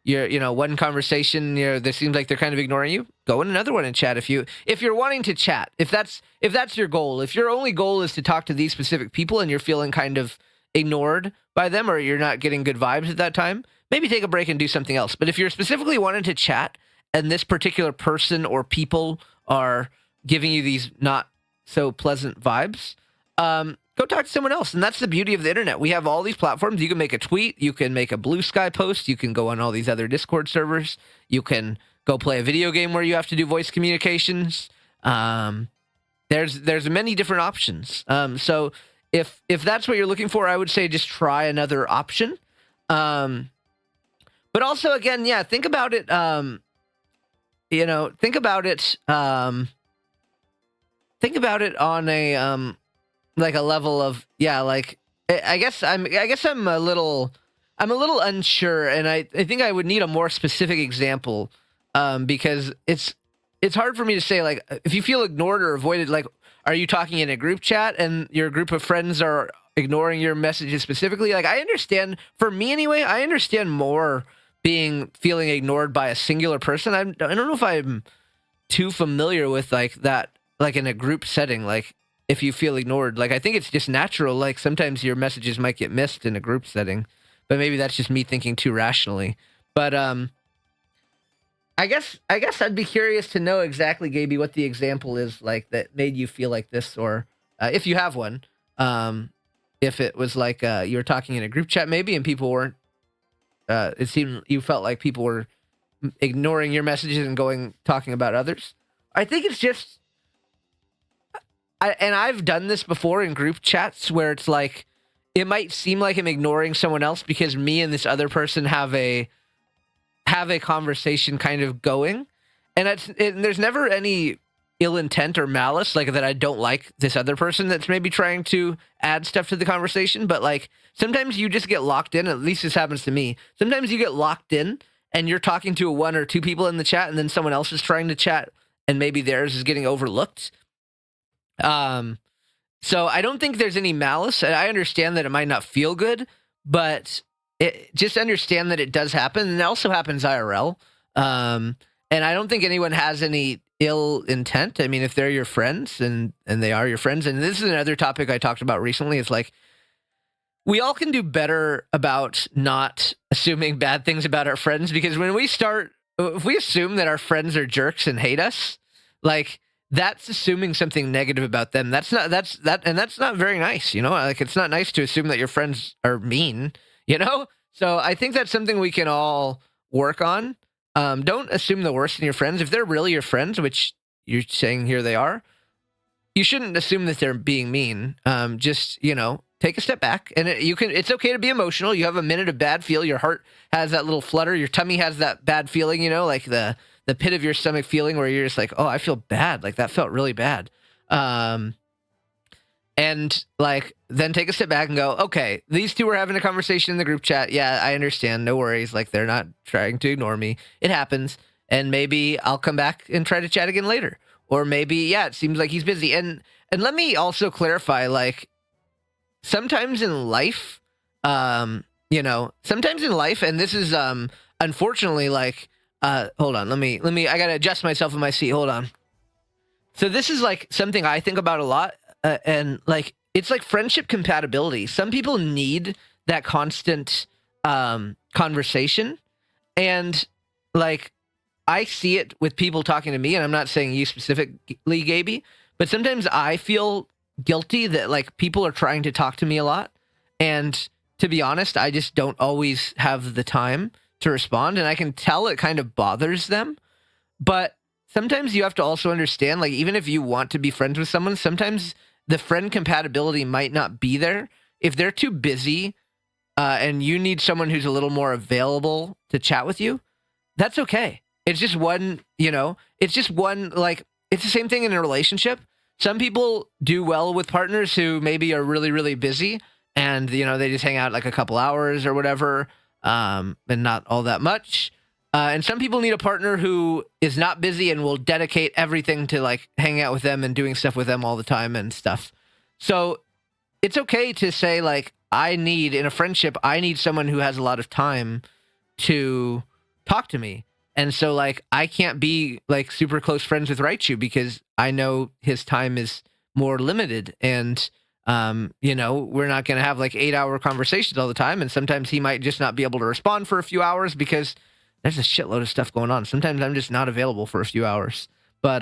you're one conversation, that seems like they're kind of ignoring you, go in another one and chat. If you're wanting to chat, if that's your goal, if your only goal is to talk to these specific people and you're feeling kind of ignored by them, or you're not getting good vibes at that time, maybe take a break and do something else. But if you're specifically wanting to chat and this particular person or people are giving you these not so pleasant vibes, go talk to someone else. And that's the beauty of the internet. We have all these platforms. You can make a tweet, you can make a Blue Sky post, you can go on all these other Discord servers, you can go play a video game where you have to do voice communications. There's many different options. So if that's what you're looking for, I would say just try another option. But also, again, yeah, think about it. Think about it on a like a level of, yeah, like I guess I'm a little unsure, and I think I would need a more specific example, because it's hard for me to say, like, if you feel ignored or avoided, like, are you talking in a group chat and your group of friends are ignoring your messages specifically? Like, I understand, for me anyway, I understand more feeling ignored by a singular person. I don't know if I'm too familiar with like that, like in a group setting, like if you feel ignored, like I think it's just natural. Like sometimes your messages might get missed in a group setting, but maybe that's just me thinking too rationally. But I guess I'd be curious to know exactly, Gaby, what the example is like that made you feel like this, or if you have one. If it was like you were talking in a group chat maybe and people weren't, it seemed you felt like people were ignoring your messages and talking about others. I think it's just, and I've done this before in group chats where it's like, it might seem like I'm ignoring someone else because me and this other person have a conversation kind of going, and there's never any ill intent or malice, like that I don't like this other person that's maybe trying to add stuff to the conversation. But like sometimes you just get locked in, at least this happens to me. Sometimes you get locked in and you're talking to one or two people in the chat, and then someone else is trying to chat and maybe theirs is getting overlooked. So I don't think there's any malice. I understand that it might not feel good, but just understand that it does happen, and it also happens IRL. And I don't think anyone has any ill intent. I mean, if they're your friends and they are your friends, and this is another topic I talked about recently, it's like, we all can do better about not assuming bad things about our friends, because if we assume that our friends are jerks and hate us, like, that's assuming something negative about them. That's not very nice, like, it's not nice to assume that your friends are mean, So I think that's something we can all work on. Don't assume the worst in your friends. If they're really your friends, which you're saying here they are, you shouldn't assume that they're being mean. Just, take a step back, and it's okay to be emotional. You have a minute of bad feel. Your heart has that little flutter. Your tummy has that bad feeling, like the pit of your stomach feeling where you're just like, oh, I feel bad. Like that felt really bad. And like, then take a step back and go, okay, these two were having a conversation in the group chat. Yeah, I understand. No worries. Like, they're not trying to ignore me. It happens. And maybe I'll come back and try to chat again later. Or maybe, yeah, it seems like he's busy. And let me also clarify, like, sometimes in life, sometimes in life, and this is, unfortunately, like, hold on, I gotta adjust myself in my seat. Hold on. So this is like something I think about a lot. And like, it's like friendship compatibility. Some people need that constant conversation. And like, I see it with people talking to me, and I'm not saying you specifically, Gaby, but sometimes I feel guilty that like people are trying to talk to me a lot. And to be honest, I just don't always have the time to respond. And I can tell it kind of bothers them. But sometimes you have to also understand, like, even if you want to be friends with someone, sometimes the friend compatibility might not be there. If they're too busy and you need someone who's a little more available to chat with you, that's okay. It's just one, like, it's the same thing in a relationship. Some people do well with partners who maybe are really, really busy and, they just hang out like a couple hours or whatever, and not all that much. And some people need a partner who is not busy and will dedicate everything to like hanging out with them and doing stuff with them all the time and stuff. So it's okay to say like, in a friendship, I need someone who has a lot of time to talk to me. And so like, I can't be like super close friends with vaRAIety because I know his time is more limited, and we're not going to have like 8-hour conversations all the time. And sometimes he might just not be able to respond for a few hours because there's a shitload of stuff going on. Sometimes I'm just not available for a few hours. But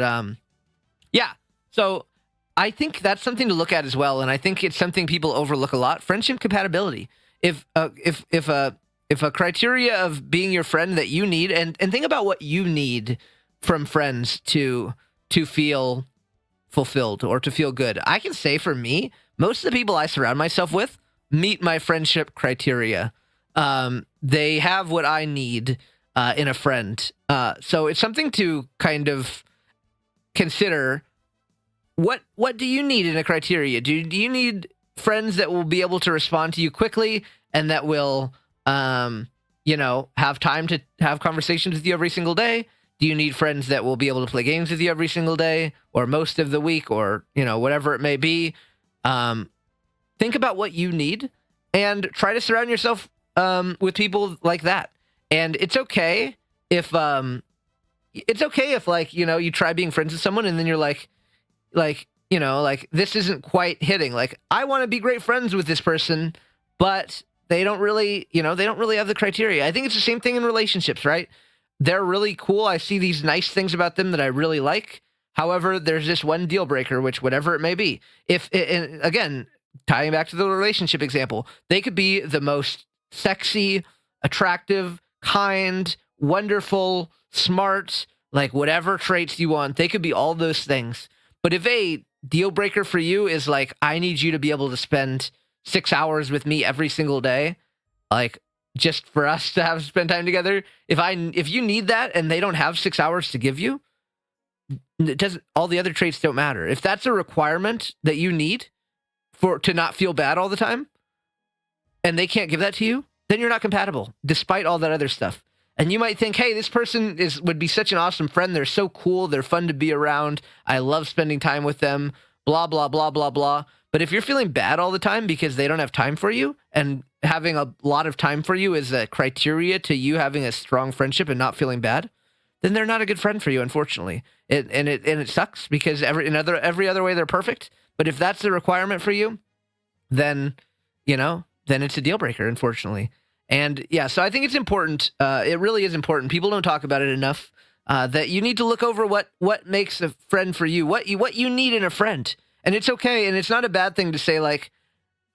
yeah, so I think that's something to look at as well. And I think it's something people overlook a lot. Friendship compatibility. If a criteria of being your friend that you need, and think about what you need from friends to feel fulfilled or to feel good. I can say for me, most of the people I surround myself with meet my friendship criteria. They have what I need in a friend. So it's something to kind of consider. What do you need in a criteria? Do you need friends that will be able to respond to you quickly and that will, have time to have conversations with you every single day? Do you need friends that will be able to play games with you every single day or most of the week or, whatever it may be? Think about what you need and try to surround yourself with people like that. And it's okay if like, you try being friends with someone and then you're like, this isn't quite hitting. Like, I want to be great friends with this person, but they don't really have the criteria. I think it's the same thing in relationships, right? They're really cool. I see these nice things about them that I really like. However, there's this one deal breaker, which whatever it may be. And again, tying back to the relationship example, they could be the most sexy, attractive, kind, wonderful, smart, like whatever traits you want. They could be all those things. But if a deal breaker for you is like, I need you to be able to spend 6 hours with me every single day, like just for us to spend time together. If you need that and they don't have 6 hours to give you, all the other traits don't matter. If that's a requirement that you need to not feel bad all the time, and they can't give that to you, then you're not compatible, despite all that other stuff. And you might think, hey, this person would be such an awesome friend. They're so cool. They're fun to be around. I love spending time with them, blah, blah, blah, blah, blah. But if you're feeling bad all the time because they don't have time for you, and having a lot of time for you is a criteria to you having a strong friendship and not feeling bad, then they're not a good friend for you, unfortunately. It sucks because every other way they're perfect. But if that's the requirement for you, then it's a deal breaker, unfortunately. And yeah, so I think it's important. It really is important. People don't talk about it enough. That you need to look over what makes a friend for you, what you need in a friend. And it's okay, and it's not a bad thing to say like,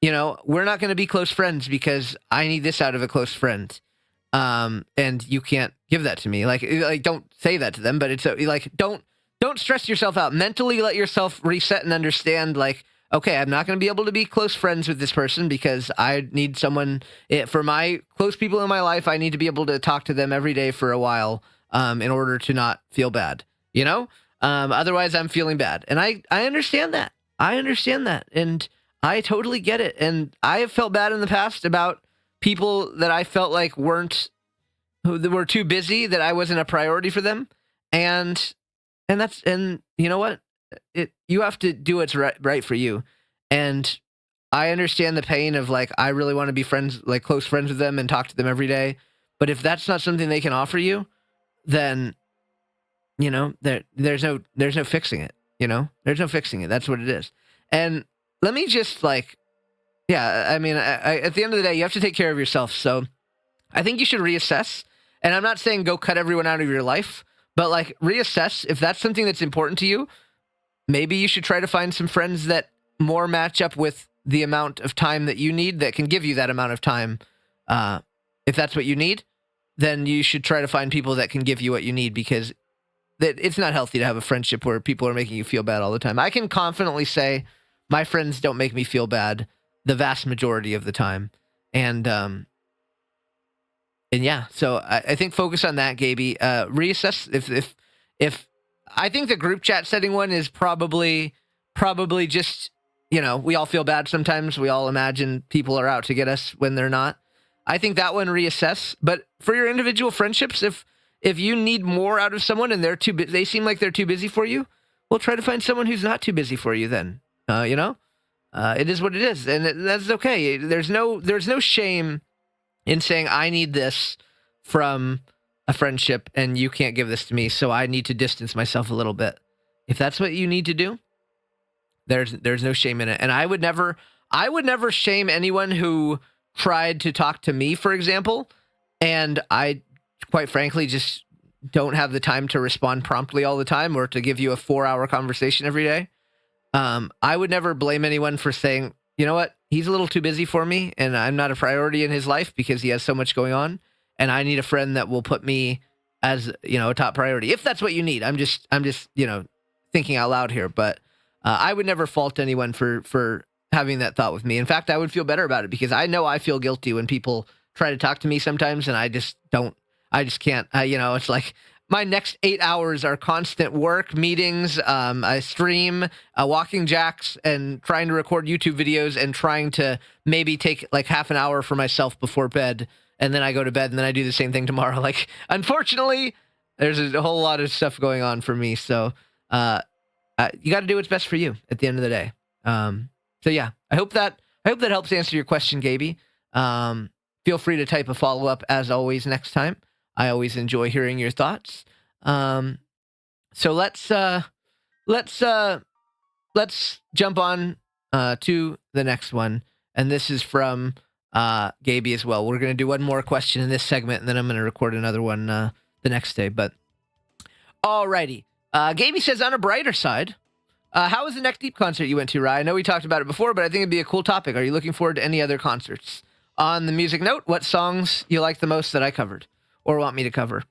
we're not going to be close friends because I need this out of a close friend. And you can't give that to me. Like don't say that to them, but it's like don't stress yourself out. Mentally let yourself reset and understand like, okay, I'm not going to be able to be close friends with this person because I need someone for my close people in my life. I need to be able to talk to them every day for a while in order to not feel bad, you know? Otherwise, I'm feeling bad. And I understand that. I understand that. And I totally get it. And I have felt bad in the past about people that I felt like who were too busy, that I wasn't a priority for them. And and you know what? You have to do what's right for you. And I understand the pain of like, I really want to be friends, like close friends with them and talk to them every day. But if that's not something they can offer you, then, you know, there's no fixing it, you know, there's no fixing it. That's what it is. And let me just like, yeah, I mean, at the end of the day, you have to take care of yourself. So I think you should reassess. And I'm not saying go cut everyone out of your life, but like reassess if that's something that's important to you. Maybe you should try to find some friends that more match up with the amount of time that you need, that can give you that amount of time. If that's what you need, then you should try to find people that can give you what you need, because it's not healthy to have a friendship where people are making you feel bad all the time. I can confidently say my friends don't make me feel bad the vast majority of the time. And yeah, so I think focus on that, Gaby. Reassess if I think the group chat setting one is probably just, you know, we all feel bad sometimes. We all imagine people are out to get us when they're not. I think that one, reassess. But for your individual friendships, if you need more out of someone and they seem like they're too busy for you, well, try to find someone who's not too busy for you then. You know, it is what it is, and that's okay. There's no shame in saying, I need this from a friendship and you can't give this to me, so I need to distance myself a little bit. If that's what you need to do, there's no shame in it. And I would never shame anyone who tried to talk to me, for example, and I quite frankly just don't have the time to respond promptly all the time, or to give you a 4-hour conversation every day. I would never blame anyone for saying, you know what, he's a little too busy for me and I'm not a priority in his life because he has so much going on, and I need a friend that will put me as, you know, a top priority. If that's what you need. I'm just, you know, thinking out loud here, but I would never fault anyone for having that thought with me. In fact, I would feel better about it, because I know I feel guilty when people try to talk to me sometimes, and I just can't, you know, it's like my next 8 hours are constant work, meetings, I stream, walking jacks, and trying to record YouTube videos, and trying to maybe take like half an hour for myself before bed. And then I go to bed, and then I do the same thing tomorrow. Like, unfortunately, there's a whole lot of stuff going on for me. So, you got to do what's best for you at the end of the day. So yeah, I hope that helps answer your question, Gaby. Feel free to type a follow-up as always next time. I always enjoy hearing your thoughts. So let's jump on to the next one. And this is from Gaby as well. We're going to do one more question in this segment, and then I'm going to record another one the next day. But alrighty. Gaby says, on a brighter side, how was the Neck Deep concert you went to, Rye? I know we talked about it before, but I think it'd be a cool topic. Are you looking forward to any other concerts? On the music note, what songs you like the most that I covered or want me to cover?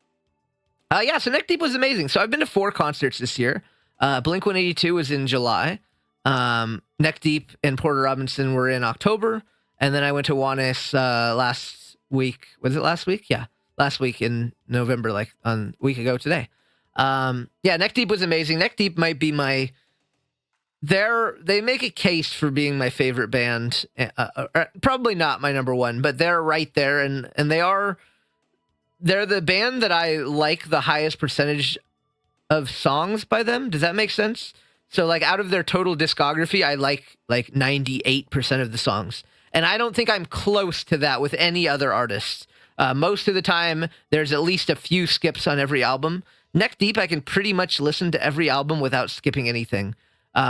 Yeah, so Neck Deep was amazing. So I've been to 4 concerts this year. Blink-182 was in July. Neck Deep and Porter Robinson were in October. And then I went to Juanes last week. Was it last week? Yeah, last week in November, like a week ago today. Yeah, Neck Deep was amazing. Neck Deep might be they make a case for being my favorite band. Probably not my number one, but they're right there, and they're the band that I like the highest percentage of songs by them. Does that make sense? So like out of their total discography, I like 98% of the songs. And I don't think I'm close to that with any other artist. Most of the time, there's at least a few skips on every album. Neck Deep, I can pretty much listen to every album without skipping anything,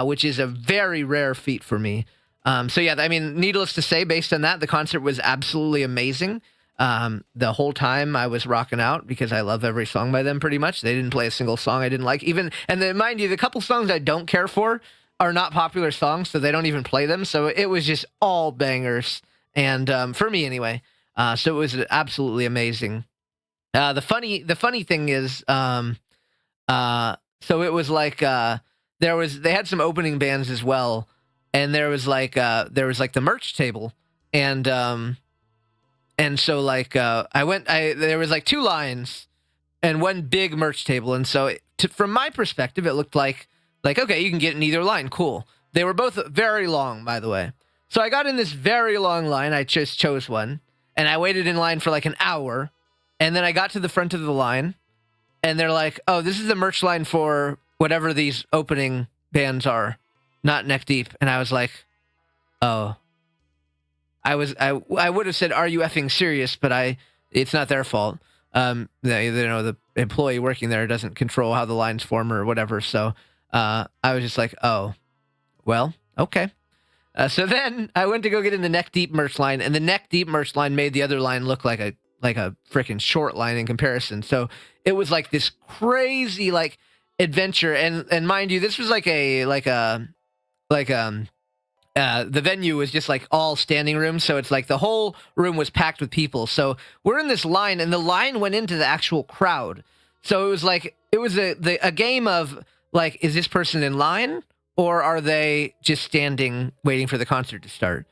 which is a very rare feat for me. So yeah, I mean, needless to say, based on that, the concert was absolutely amazing. The whole time I was rocking out because I love every song by them pretty much. They didn't play a single song I didn't like. And then mind you, the couple songs I don't care for are not popular songs, so they don't even play them. So it was just all bangers. And for me anyway. So it was absolutely amazing. The funny thing is, so it was like, they had some opening bands as well. and there was like the merch table, and so like there was like two lines and one big merch table, and so from my perspective, it looked like okay, you can get in either line, cool. They were both very long, by the way. So I got in this very long line. I just chose one, and I waited in line for like an hour, and then I got to the front of the line, and they're like, "Oh, this is the merch line for whatever these opening bands are, not Neck Deep." And I was like, "Oh." I would have said, "Are you effing serious?" But it's not their fault. The employee working there doesn't control how the lines form or whatever. So I was just like, "Oh, well, okay." So then I went to go get in the Neck Deep merch line, and the Neck Deep merch line made the other line look like a freaking short line in comparison. So it was like this crazy like adventure, and mind you, this was the venue was just like all standing rooms, so it's like the whole room was packed with people. So we're in this line, and the line went into the actual crowd. So it was a game of like, is this person in line, or are they just standing waiting for the concert to start?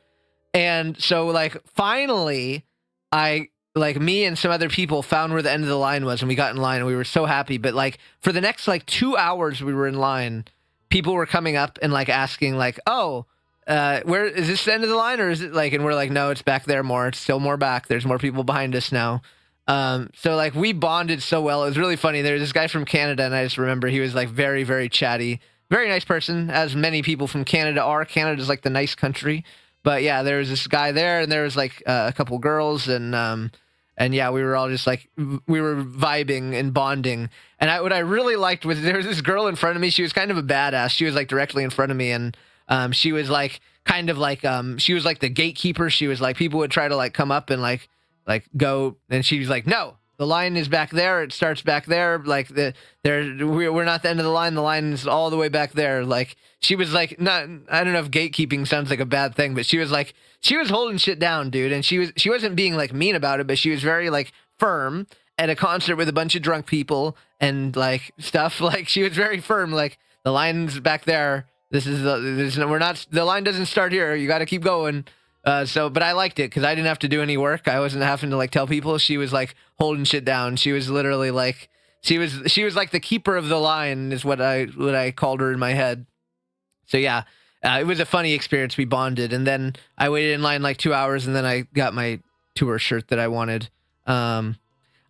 And so like finally, me and some other people found where the end of the line was, and we got in line, and we were so happy. But like for the next like 2 hours we were in line, people were coming up and like asking like, "Oh, where is this the end of the line, or is it like?" And we're like, "No, it's back there more. It's still more back. There's more people behind us now." So like we bonded so well. It was really funny. There was this guy from Canada, and I just remember he was like very, very chatty, very nice person, as many people from Canada are. Canada's like the nice country. But yeah, there was this guy there, and there was like a couple girls, and yeah, we were all just like, we were vibing and bonding. And what I really liked was there was this girl in front of me. She was kind of a badass. She was like directly in front of me, and she was like kind of like she was like the gatekeeper. She was like, people would try to like come up and like go, and she was like, "No, the line is back there. It starts back there. Like we're not the end of the line. The line is all the way back there." Like she was like, not, I don't know if gatekeeping sounds like a bad thing, but she was holding shit down, dude. And she wasn't being like mean about it, but she was very like firm at a concert with a bunch of drunk people and like stuff. Like she was very firm. Like, the line's back there. The line doesn't start here. You got to keep going. But I liked it because I didn't have to do any work. I wasn't having to like tell people. She was like holding shit down. She was literally like, she was like the keeper of the line, is what I called her in my head. So yeah, it was a funny experience. We bonded, and then I waited in line like 2 hours, and then I got my tour shirt that I wanted. I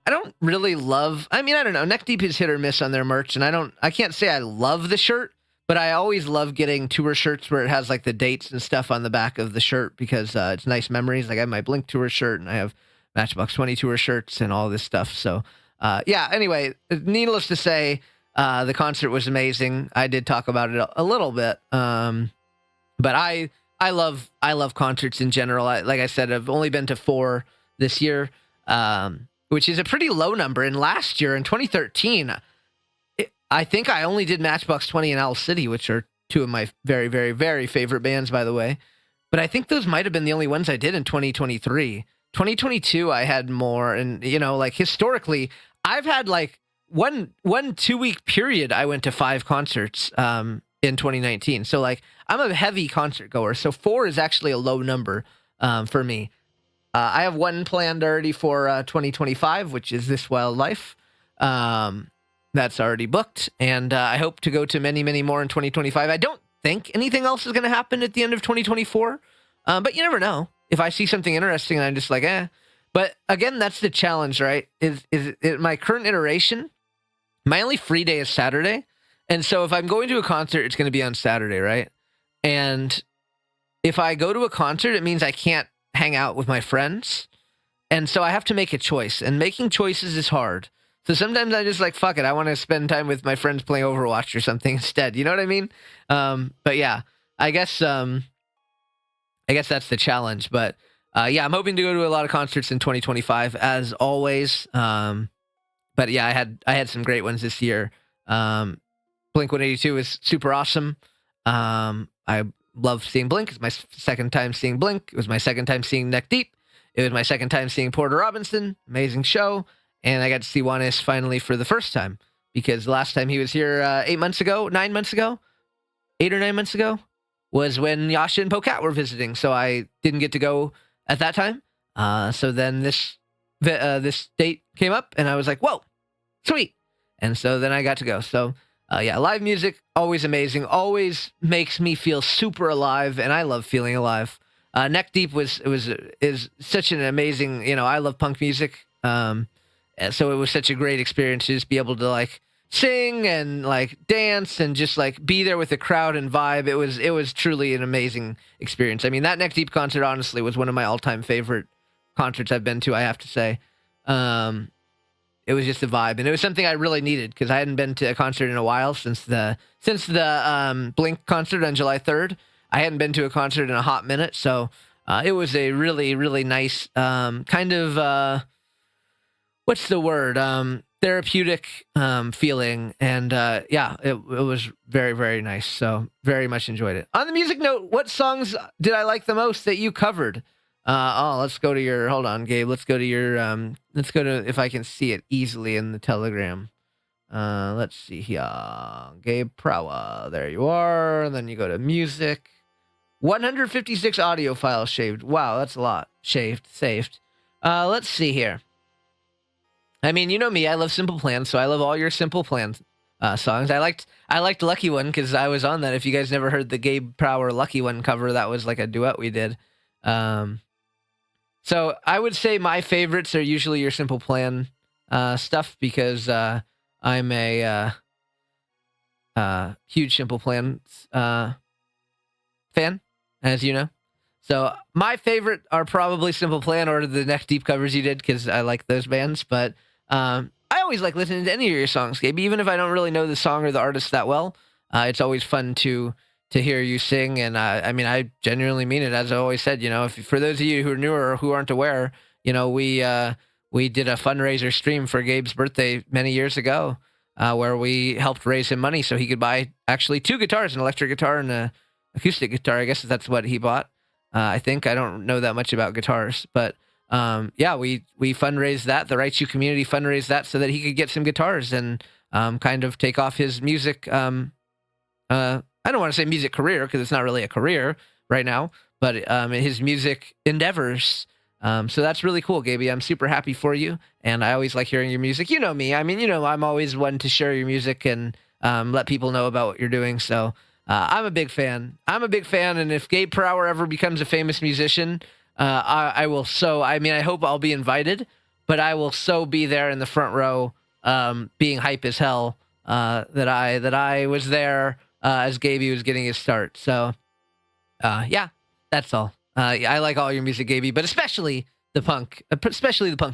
don't really love, I don't know. Neck Deep is hit or miss on their merch, and I can't say I love the shirt, but I always love getting tour shirts where it has like the dates and stuff on the back of the shirt, because it's nice memories. Like I have my Blink tour shirt, and I have Matchbox 20 tour shirts and all this stuff. So yeah, anyway, needless to say, the concert was amazing. I did talk about it a little bit. But I love concerts in general. Like I said, I've only been to 4 this year, which is a pretty low number. And last year in 2013, I think I only did Matchbox 20 and Owl City, which are 2 of my very, very, very favorite bands, by the way. But I think those might have been the only ones I did in 2023. 2022, I had more. And, like historically, I've had like one 2-week period. I went to 5 concerts in 2019. So like I'm a heavy concert goer. So 4 is actually a low number for me. I have 1 planned already for 2025, which is This Wild Life. That's already booked, and I hope to go to many, many more in 2025. I don't think anything else is going to happen at the end of 2024, but you never know. If I see something interesting, and I'm just like, eh. But again, that's the challenge, right? Is my current iteration, my only free day is Saturday, and so if I'm going to a concert, it's going to be on Saturday, right? And if I go to a concert, it means I can't hang out with my friends, and so I have to make a choice, and making choices is hard. So sometimes I just like, fuck it, I want to spend time with my friends playing Overwatch or something instead. You know what I mean? But yeah, I guess that's the challenge. But yeah, I'm hoping to go to a lot of concerts in 2025 as always. But yeah, I had some great ones this year. Blink-182 is super awesome. I love seeing Blink. It's my second time seeing Blink. It was my second time seeing Neck Deep. It was my second time seeing Porter Robinson. Amazing show. And I got to see Juanes finally for the first time, because the last time he was here 8 months ago, 9 months ago, 8 or 9 months ago. was when Yasha and Pocat were visiting, so I didn't get to go at that time. So then this date came up, and I was like, "Whoa, sweet!" And so then I got to go. So yeah, live music always amazing, always makes me feel super alive, and I love feeling alive. Neck Deep is such an amazing. I love punk music, and so it was such a great experience to just be able to like sing and like dance and just like be there with the crowd and vibe. It was truly an amazing experience. I mean, that Neck Deep concert honestly was one of my all-time favorite concerts I've been to, I have to say. It was just a vibe, and it was something I really needed because I hadn't been to a concert in a while since the Blink concert on July 3rd. I hadn't been to a concert in a hot minute, so it was a really, really nice kind of what's the word? Therapeutic feeling, and yeah, it was very, very nice. So very much enjoyed it. On the music note, what songs did I like the most that you covered? Let's go to your. Hold on, Gabe. Let's go to your. Let's go to if I can see it easily in the Telegram. Let's see here, Gabe Prowa. There you are. And then you go to music. 156 audio files shaved. Wow, that's a lot. Saved. Let's see here. I mean, you know me. I love Simple Plan, so I love all your Simple Plan songs. I liked Lucky One because I was on that. If you guys never heard the Gabe Prower Lucky One cover, that was like a duet we did. So I would say my favorites are usually your Simple Plan stuff because I'm a huge Simple Plan fan, as you know. So my favorite are probably Simple Plan or the Neck Deep covers you did because I like those bands. But I always like listening to any of your songs, Gabe, even if I don't really know the song or the artist that well. It's always fun to hear you sing, and I mean, I genuinely mean it. As I always said, if for those of you who are newer or who aren't aware, we did a fundraiser stream for Gabe's birthday many years ago, where we helped raise him money so he could buy actually 2 guitars, an electric guitar and an acoustic guitar. I guess that's what he bought. I think I don't know that much about guitars, but yeah, we fundraised that. The Right You community fundraised that so that he could get some guitars and kind of take off his music. I don't want to say music career because it's not really a career right now, but his music endeavors. So that's really cool, Gaby. I'm super happy for you, and I always like hearing your music. You know me. I mean, I'm always one to share your music and let people know about what you're doing. So I'm a big fan. And if Gabe Prower ever becomes a famous musician, I will I hope I'll be invited, but I will be there in the front row, being hype as hell that I was there as Gaby was getting his start. So yeah, that's all. I like all your music, Gaby, but especially the punk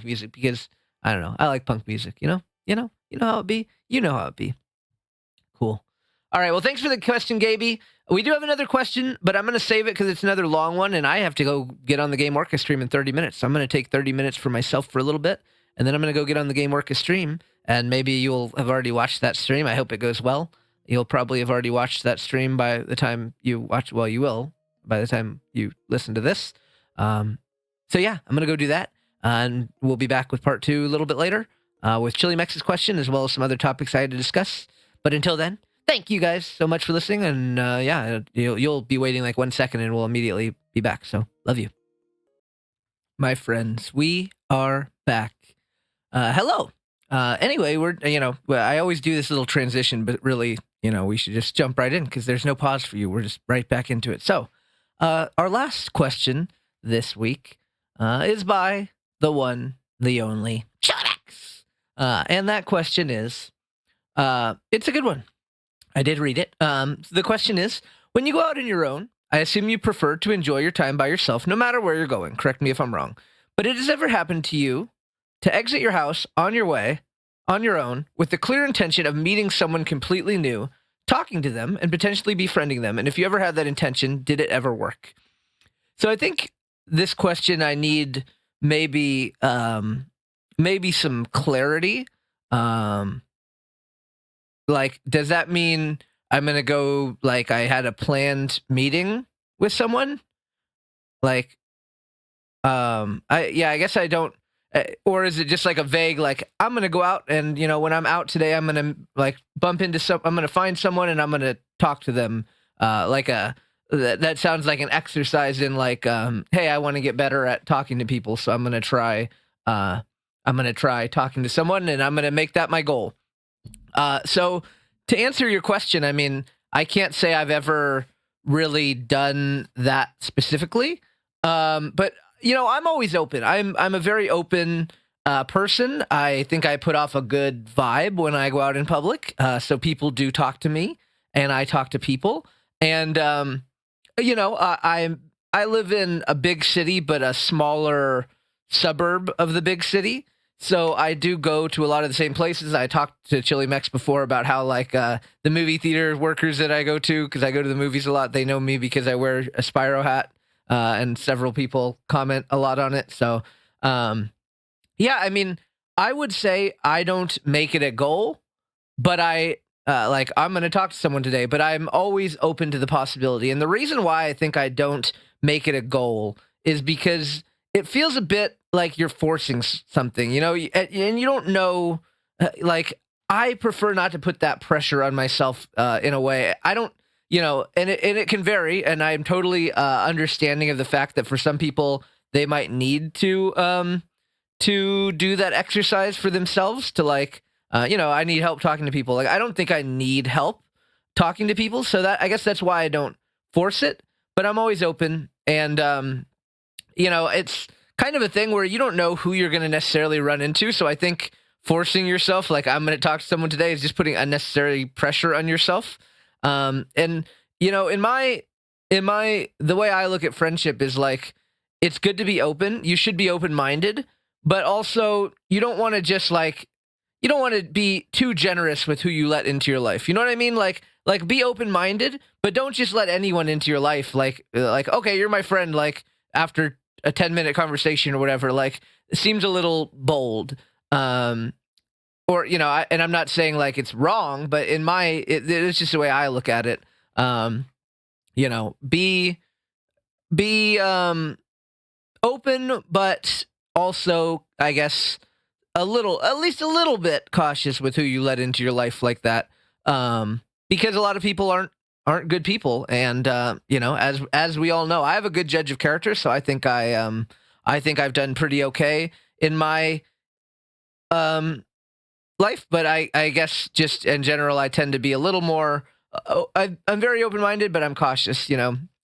music because I don't know. I like punk music. You know how it be. You know how it be. Cool. All right. Well, thanks for the question, Gaby. We do have another question, but I'm going to save it because it's another long one, and I have to go get on the Game Orca stream in 30 minutes. So I'm going to take 30 minutes for myself for a little bit, and then I'm going to go get on the Game Orca stream, and maybe you'll have already watched that stream. I hope it goes well. You'll probably have already watched that stream by the time you watch. Well, you will by the time you listen to this. So yeah, I'm going to go do that, and we'll be back with part 2 a little bit later with Chili Mex's question as well as some other topics I had to discuss. But until then, thank you guys so much for listening, and yeah, you'll be waiting like 1 second, and we'll immediately be back. So love you, my friends. We are back. Hello. Anyway, I always do this little transition, but really, we should just jump right in because there's no pause for you. We're just right back into it. So, our last question this week is by the one, the only, Chodex. And that question is, it's a good one. I did read it. The question is, when you go out on your own, I assume you prefer to enjoy your time by yourself, no matter where you're going. Correct me if I'm wrong. But it has ever happened to you to exit your house on your way, on your own, with the clear intention of meeting someone completely new, talking to them, and potentially befriending them? And if you ever had that intention, did it ever work? So I think this question, I need maybe some clarity. Like, does that mean I'm going to go, like, I had a planned meeting with someone? Like, I guess I don't. Or is it just like a vague, like, I'm going to go out and, when I'm out today, I'm going to like bump into I'm going to find someone and I'm going to talk to them, like a that sounds like an exercise in like, hey, I want to get better at talking to people, so I'm gonna try talking to someone, and I'm gonna make that my goal. So to answer your question, I mean, I can't say I've ever really done that specifically, but I'm always open. I'm a very open person. I think I put off a good vibe when I go out in public, so people do talk to me, and I talk to people, and I live in a big city, but a smaller suburb of the big city. So I do go to a lot of the same places. I talked to Chili Mex before about how like the movie theater workers that I go to, because I go to the movies a lot, they know me because I wear a Spyro hat, and several people comment a lot on it. So yeah, I mean, I would say I don't make it a goal, but I'm going to talk to someone today, but I'm always open to the possibility. And the reason why I think I don't make it a goal is because it feels a bit like you're forcing something, and you don't know, like, I prefer not to put that pressure on myself in a way. I don't, and it can vary. And I'm totally understanding of the fact that for some people, they might need to do that exercise for themselves to like, I need help talking to people. Like, I don't think I need help talking to people. So that, I guess that's why I don't force it, but I'm always open. And, it's kind of a thing where you don't know who you're going to necessarily run into. So I think forcing yourself, like I'm going to talk to someone today, is just putting unnecessary pressure on yourself. And, the way I look at friendship is like, it's good to be open. You should be open-minded, but also you don't want to just like, you don't want to be too generous with who you let into your life. You know what I mean? Like be open-minded, but don't just let anyone into your life. Like, okay, you're my friend. Like after a 10-minute conversation or whatever, like it seems a little bold. And I'm not saying like it's wrong, but it's just the way I look at it. Be open, but also, I guess, at least a little bit cautious with who you let into your life like that. Because a lot of people aren't good people. And, as we all know, I have a good judge of character. So I think I've done pretty okay in my, life, but I guess just in general, I tend to be a little more, I'm very open-minded, but I'm cautious,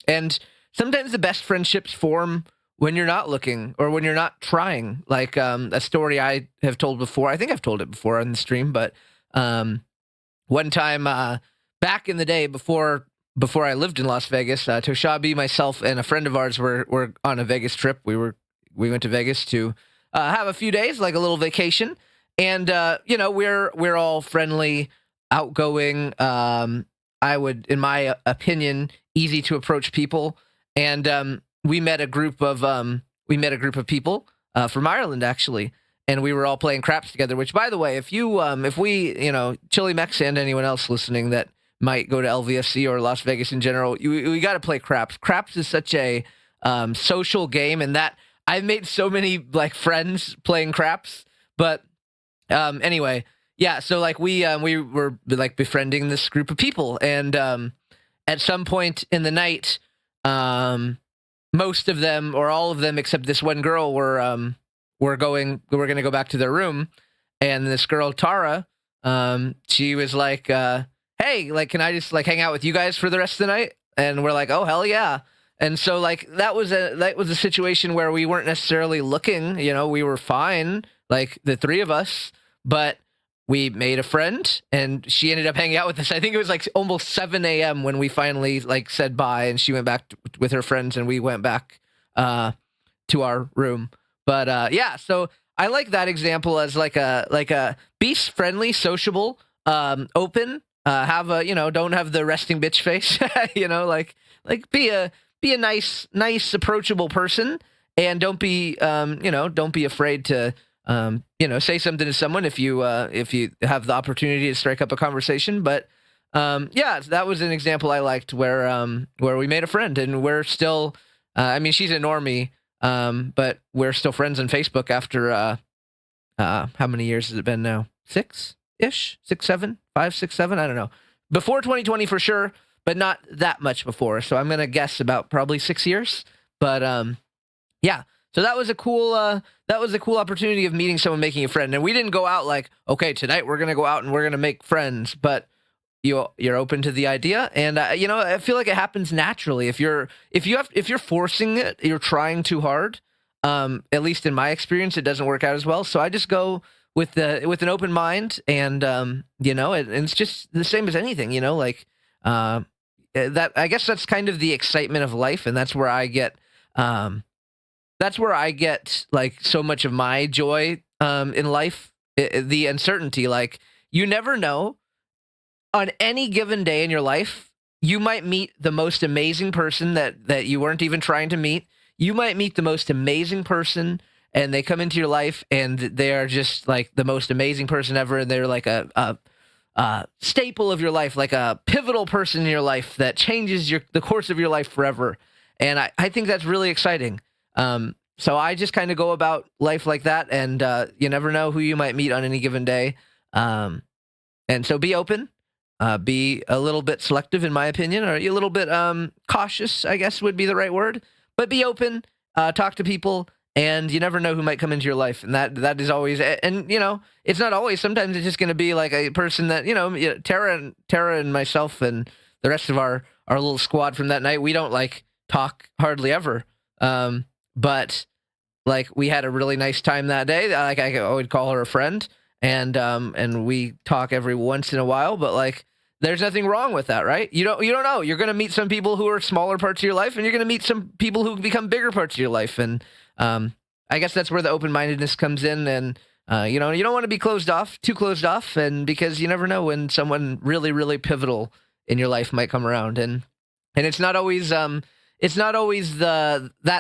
and sometimes the best friendships form when you're not looking or when you're not trying. Like a story I have told before. I think I've told it before on the stream, but one time back in the day before I lived in Las Vegas, Toshabi, myself, and a friend of ours were on a Vegas trip. We went to Vegas to have a few days, like a little vacation, and we're all friendly, outgoing. I would, in my opinion, easy to approach people, and we met a group of people from Ireland actually, and we were all playing craps together. Which, by the way, if we, Chili Mex and anyone else listening that might go to LVFC or Las Vegas in general, we got to play craps. Craps is such a social game, and that I've made so many like friends playing craps. But anyway, yeah. So like we were like befriending this group of people, and at some point in the night, most of them or all of them except this one girl were going to go back to their room, and this girl Tara, she was like, hey, like, can I just like hang out with you guys for the rest of the night? And we're like, oh hell yeah. And so like that was a situation where we weren't necessarily looking, we were fine, like the three of us, but we made a friend, and she ended up hanging out with us. I think it was like almost 7 a.m. when we finally like said bye, and she went back with her friends, and we went back to our room. But yeah, so I like that example as like a be friendly, sociable, open, have a, don't have the resting bitch face, like be a nice approachable person, and don't be don't be afraid to say something to someone if you have the opportunity to strike up a conversation. But yeah, that was an example I liked where we made a friend, and we're still, I mean, she's a normie, but we're still friends on Facebook after how many years has it been now? 6-ish, 6, 7, 5, 6, 7. I don't know. Before 2020 for sure, but not that much before. So I'm gonna guess about probably 6 years. But yeah. So that was a cool opportunity of meeting someone, making a friend. And we didn't go out like, okay, tonight we're gonna go out and we're gonna make friends, but you're open to the idea, and I feel like it happens naturally. If you're forcing it, you're trying too hard. At least in my experience, it doesn't work out as well. So I just go with an open mind, and and it's just the same as anything. Like that. I guess that's kind of the excitement of life, and um, that's where I get like so much of my joy in life. The uncertainty, like you never know on any given day in your life, you might meet the most amazing person that you weren't even trying to meet. You might meet the most amazing person, and they come into your life, and they are just like the most amazing person ever, and they're like a staple of your life, like a pivotal person in your life that changes the course of your life forever. And I think that's really exciting. So I just kind of go about life like that, and you never know who you might meet on any given day. And so be open. Be a little bit selective, in my opinion, or a little bit cautious, I guess would be the right word. But be open, talk to people, and you never know who might come into your life. And that is always, and it's not always. Sometimes it's just going to be like a person that Tara and myself and the rest of our little squad from that night. We don't like talk hardly ever, but like we had a really nice time that day. Like I would call her a friend, and we talk every once in a while. But like, there's nothing wrong with that, right? You don't know. You're gonna meet some people who are smaller parts of your life, and you're gonna meet some people who become bigger parts of your life. And I guess that's where the open mindedness comes in. And you don't want to be too closed off, and because you never know when someone really, really pivotal in your life might come around. And it's not always that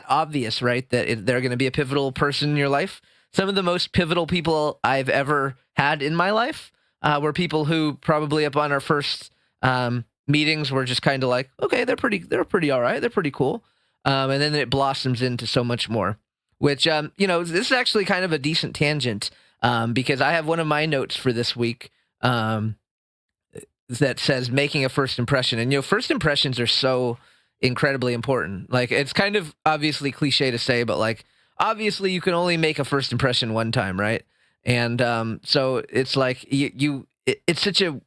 obvious, right? That they're going to be a pivotal person in your life. Some of the most pivotal people I've ever had in my life were people who probably up on our first meetings were just kind of like, okay, they're pretty all right, they're pretty cool, and then it blossoms into so much more. Which this is actually kind of a decent tangent, because I have one of my notes for this week that says making a first impression, and first impressions are so incredibly important. Like, it's kind of obviously cliche to say, but like, obviously you can only make a first impression one time, right? And so it's like it's such a,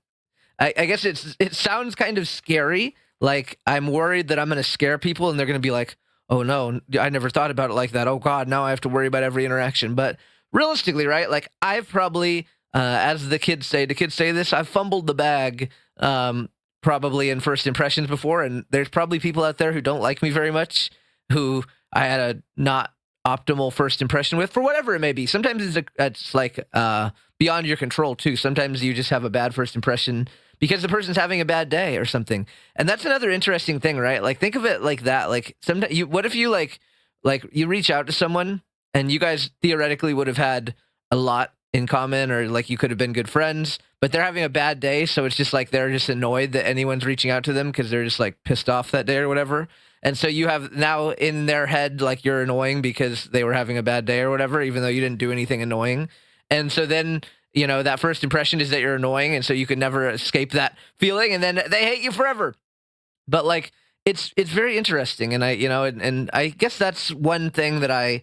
I guess it sounds kind of scary. Like, I'm worried that I'm going to scare people and they're going to be like, oh no, I never thought about it like that. Oh God, now I have to worry about every interaction. But realistically, right? Like, I've probably, as the kids say this, I've fumbled the bag, probably in first impressions before. And there's probably people out there who don't like me very much, who I had a not optimal first impression with, for whatever it may be. Sometimes it's like beyond your control too. Sometimes you just have a bad first impression because the person's having a bad day or something. And that's another interesting thing, right? Like, think of it like that. Like, sometimes what if you like you reach out to someone and you guys theoretically would have had a lot in common, or like you could have been good friends, but they're having a bad day, so it's just like they're just annoyed that anyone's reaching out to them because they're just like pissed off that day or whatever. And so you have now in their head like you're annoying because they were having a bad day or whatever, even though you didn't do anything annoying. And so then that first impression is that you're annoying, and so you can never escape that feeling, and then they hate you forever. But like, it's very interesting, and and I guess that's one thing that I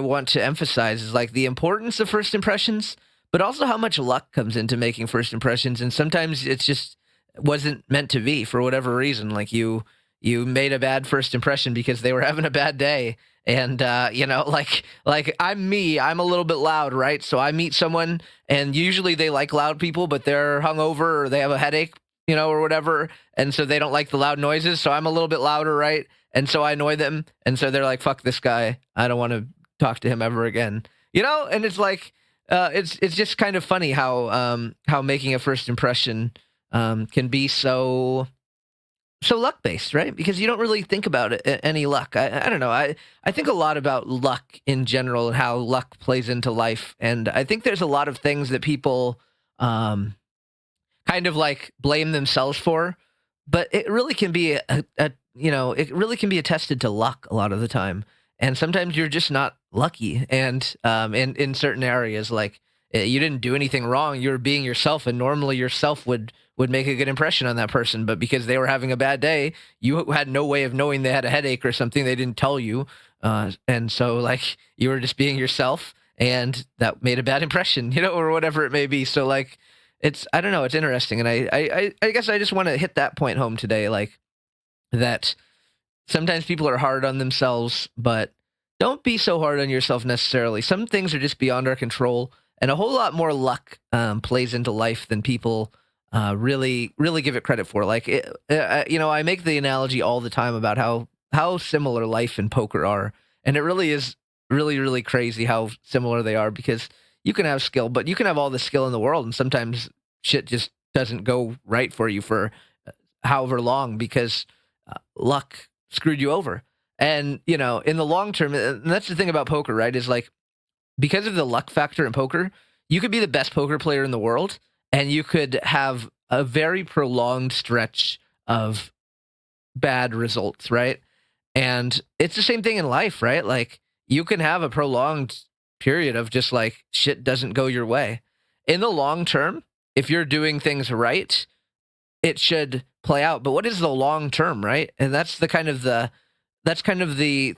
want to emphasize is like the importance of first impressions, but also how much luck comes into making first impressions. And sometimes it's just wasn't meant to be for whatever reason. Like, you made a bad first impression because they were having a bad day. And, like I'm a little bit loud, right? So I meet someone and usually they like loud people, but they're hungover or they have a headache, or whatever. And so they don't like the loud noises. So I'm a little bit louder, right? And so I annoy them. And so they're like, fuck this guy. I don't want to talk to him ever again, and it's like, it's just kind of funny how making a first impression can be so luck based, right? Because you don't really think about any luck. I don't know. I think a lot about luck in general and how luck plays into life. And I think there's a lot of things that people kind of like blame themselves for, but it really can be it really can be attested to luck a lot of the time. And sometimes you're just not lucky. And in certain areas, like You didn't do anything wrong. You were being yourself, and normally yourself would make a good impression on that person. But because they were having a bad day, you had no way of knowing they had a headache or something. They didn't tell you, and so like you were just being yourself, and that made a bad impression, or whatever it may be. So like, I don't know, it's interesting, and I guess I just want to hit that point home today, like that sometimes people are hard on themselves, but don't be so hard on yourself necessarily. Some things are just beyond our control, and a whole lot more luck plays into life than people really give it credit for. Like, I make the analogy all the time about how similar life and poker are, and it really is really crazy how similar they are, because you can have skill, but you can have all the skill in the world, and sometimes shit just doesn't go right for you for however long, because luck screwed you over. And, in the long term, and that's the thing about poker, right? Is like, because of the luck factor in poker, you could be the best poker player in the world, and you could have a very prolonged stretch of bad results, right? And it's the same thing in life, right? Like, you can have a prolonged period of just like shit doesn't go your way. In the long term, if you're doing things right, it should play out. But what is the long term, right? And that's kind of the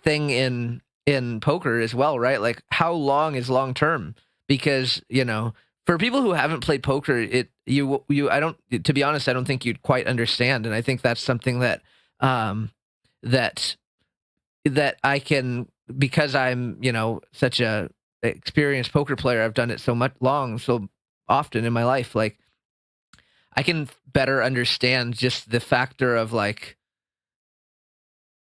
thing in poker as well, right? Like, how long is long term? Because, for people who haven't played poker, I don't, to be honest, I don't think you'd quite understand. And I think that's something that that that I can, because I'm, such a experienced poker player, I've done it so often in my life, like I can better understand just the factor of like,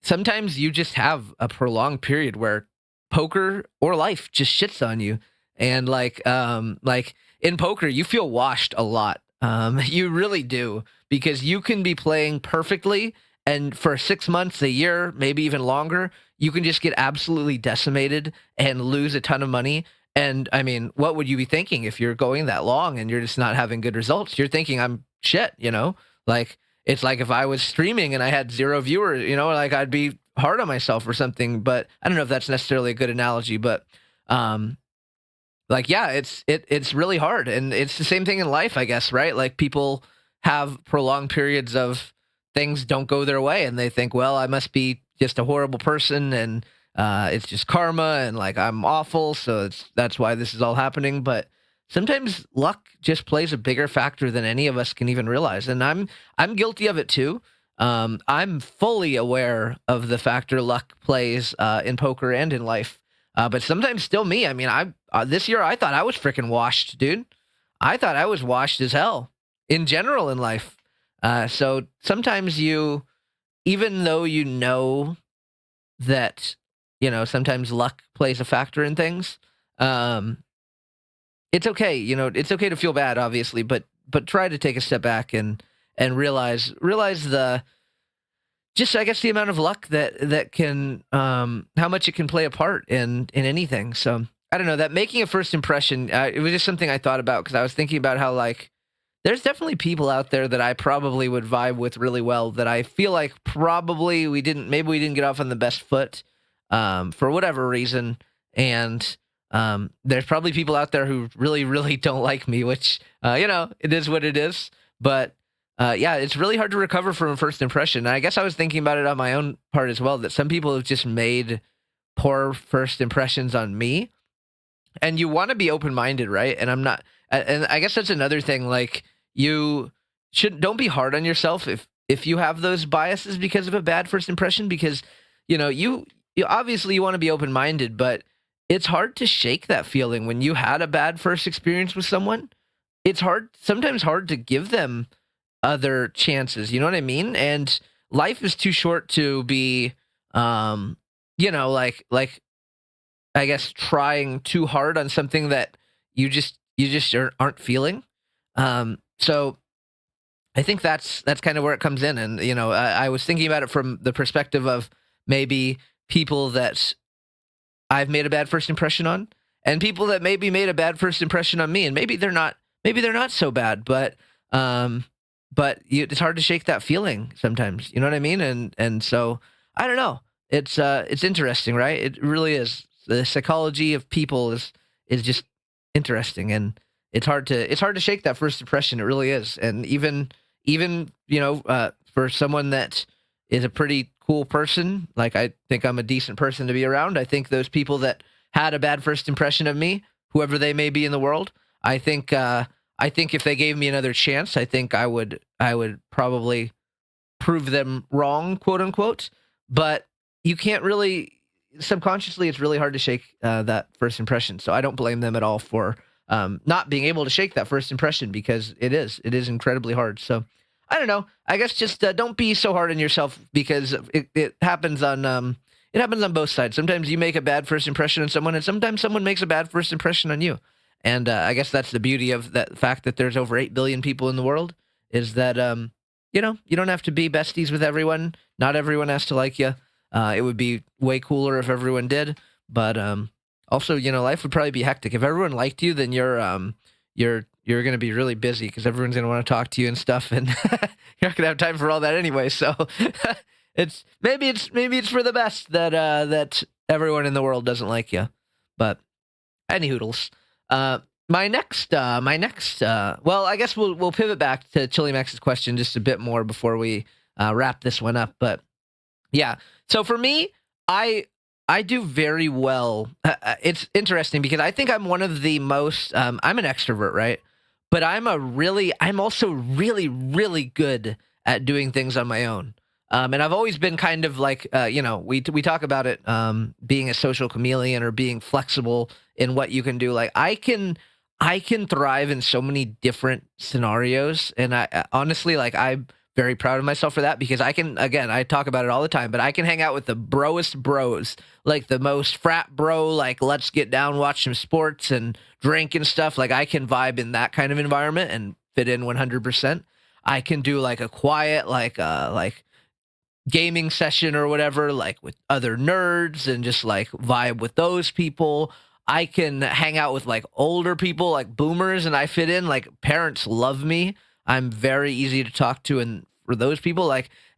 sometimes you just have a prolonged period where poker or life just shits on you. And like in poker, you feel washed a lot. You really do, because you can be playing perfectly, and for 6 months, a year, maybe even longer, you can just get absolutely decimated and lose a ton of money. And I mean, what would you be thinking if you're going that long and you're just not having good results? You're thinking, I'm shit, like, it's like if I was streaming and I had 0 viewers, like I'd be hard on myself or something. But I don't know if that's necessarily a good analogy, but um, like, yeah, it's really hard, and it's the same thing in life, I guess, right? Like, people have prolonged periods of things don't go their way, and they think, well, I must be just a horrible person, and it's just karma, and like I'm awful, so that's why this is all happening. But sometimes luck just plays a bigger factor than any of us can even realize, and I'm guilty of it too. I'm fully aware of the factor luck plays in poker and in life. But sometimes still me. I mean, I this year I thought I was freaking washed, dude. I thought I was washed as hell in general in life. So sometimes even though that, sometimes luck plays a factor in things, um, it's okay. It's okay to feel bad, obviously, but try to take a step back and realize the just, I guess, the amount of luck that can how much it can play a part in anything. So I don't know, that making a first impression. It was just something I thought about, because I was thinking about how, like, there's definitely people out there that I probably would vibe with really well, that I feel like probably maybe we didn't get off on the best foot for whatever reason. And there's probably people out there who really don't like me, which, it is what it is. But yeah, it's really hard to recover from a first impression. And I guess I was thinking about it on my own part as well, that some people have just made poor first impressions on me, and you want to be open-minded, right? And I'm not, and I guess that's another thing. Like, you don't be hard on yourself if you have those biases because of a bad first impression, because you obviously you want to be open-minded, but it's hard to shake that feeling when you had a bad first experience with someone. It's sometimes hard to give them other chances, you know what I mean? And life is too short to be like I guess trying too hard on something that you just aren't feeling. So I think that's kind of where it comes in. And I was thinking about it from the perspective of maybe people that I've made a bad first impression on, and people that maybe made a bad first impression on me, and maybe they're not so bad, but it's hard to shake that feeling sometimes. You know what I mean? And so I don't know. It's interesting, right? It really is. The psychology of people is just interesting, and it's hard to shake that first impression. It really is, and even for someone that is a pretty cool person, like I think I'm a decent person to be around. I think those people that had a bad first impression of me, whoever they may be in the world, I think I think if they gave me another chance, I think I would probably prove them wrong, quote unquote. But you can't really subconsciously, it's really hard to shake that first impression. So I don't blame them at all for not being able to shake that first impression, because it is incredibly hard. So I don't know. I guess just don't be so hard on yourself, because it happens on both sides. Sometimes you make a bad first impression on someone, and sometimes someone makes a bad first impression on you. And I guess that's the beauty of that fact that there's over 8 billion people in the world, is that you don't have to be besties with everyone. Not everyone has to like you. It would be way cooler if everyone did, but also, life would probably be hectic if everyone liked you. Then you're going to be really busy, because everyone's going to want to talk to you and stuff, and you're not going to have time for all that anyway. So maybe it's for the best that that everyone in the world doesn't like you. But any hoodles. Well, I guess we'll pivot back to Chili Max's question just a bit more before we wrap this one up. But yeah, so for me, I do very well. It's interesting because I think I'm one of the most. I'm an extrovert, right? But I'm also really, really good at doing things on my own. And I've always been kind of like, we talk about it, being a social chameleon or being flexible in what you can do. Like I can thrive in so many different scenarios, and honestly, like, I'm very proud of myself for that, because I can, again, I talk about it all the time, but I can hang out with the broest bros, like the most frat bro, like let's get down, watch some sports and drink and stuff. Like I can vibe in that kind of environment and fit in 100%. I can do like a quiet, like gaming session or whatever, like with other nerds, and just like vibe with those people. I can hang out with like older people, like boomers, and I fit in. Like parents love me. I'm very easy to talk to, and for those people,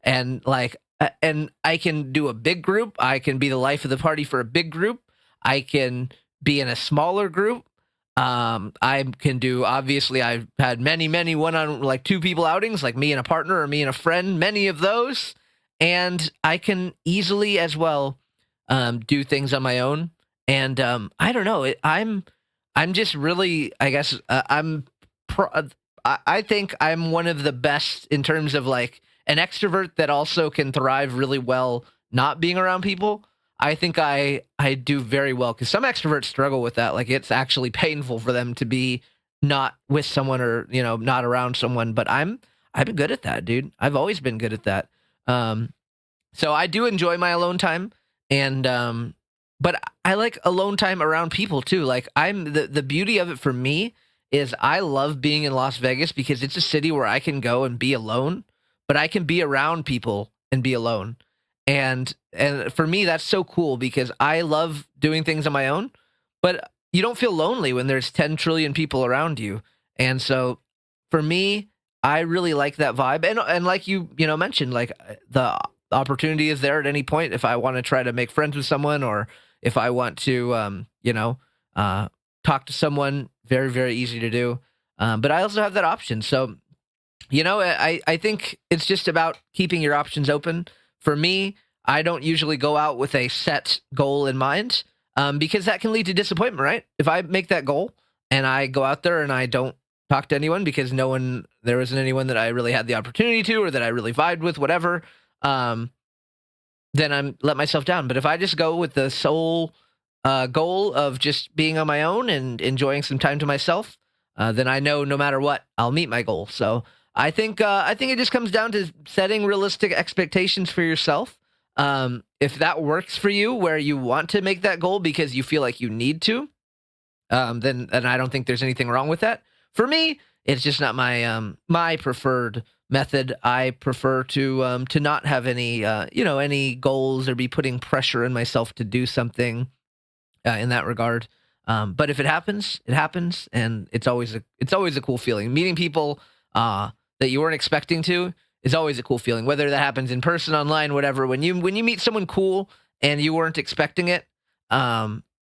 and I can do a big group. I can be the life of the party for a big group. I can be in a smaller group. I can do, obviously, I've had many one on like two people outings, like me and a partner or me and a friend, many of those. And I can easily as well do things on my own. And I don't know, I'm just really, I guess, pro- uh, I think I'm one of the best in terms of like an extrovert that also can thrive really well not being around people. I think I do very well, because some extroverts struggle with that. Like it's actually painful for them to be not with someone, or not around someone. But I've been good at that, dude. I've always been good at that. Um, so I do enjoy my alone time, and but I like alone time around people too. Like the beauty of it for me is I love being in Las Vegas, because it's a city where I can go and be alone, but I can be around people and be alone. And for me that's so cool, because I love doing things on my own, but you don't feel lonely when there's 10 trillion people around you. And so for me, I really like that vibe. And like you mentioned, like the opportunity is there at any point if I want to try to make friends with someone, or if I want to uh talk to someone, very, very easy to do. But I also have that option. So I think it's just about keeping your options open. For me, I don't usually go out with a set goal in mind, because that can lead to disappointment, right? If I make that goal and I go out there and I don't talk to anyone, because there isn't anyone that I really had the opportunity to, or that I really vibed with, whatever, um, then I'm let myself down. But if I just go with the sole goal of just being on my own and enjoying some time to myself, then I know no matter what, I'll meet my goal. So I think it just comes down to setting realistic expectations for yourself. If that works for you, where you want to make that goal because you feel like you need to, then I don't think there's anything wrong with that. For me, it's just not my preferred method. I prefer to not have any goals, or be putting pressure on myself to do something in that regard. But if it happens, it happens, and it's always a cool feeling. Meeting people that you weren't expecting to is always a cool feeling. Whether that happens in person, online, whatever. When you meet someone cool and you weren't expecting it,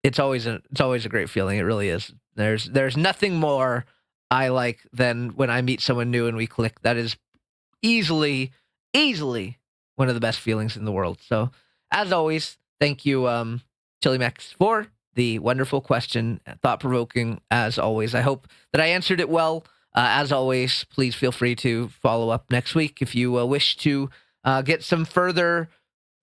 it's always a great feeling. It really is. There's nothing more I like than when I meet someone new and we click. That is easily, easily one of the best feelings in the world. So, as always, thank you, Chili Max, for the wonderful question, thought provoking. As always, I hope that I answered it well. As always, please feel free to follow up next week if you wish to get some further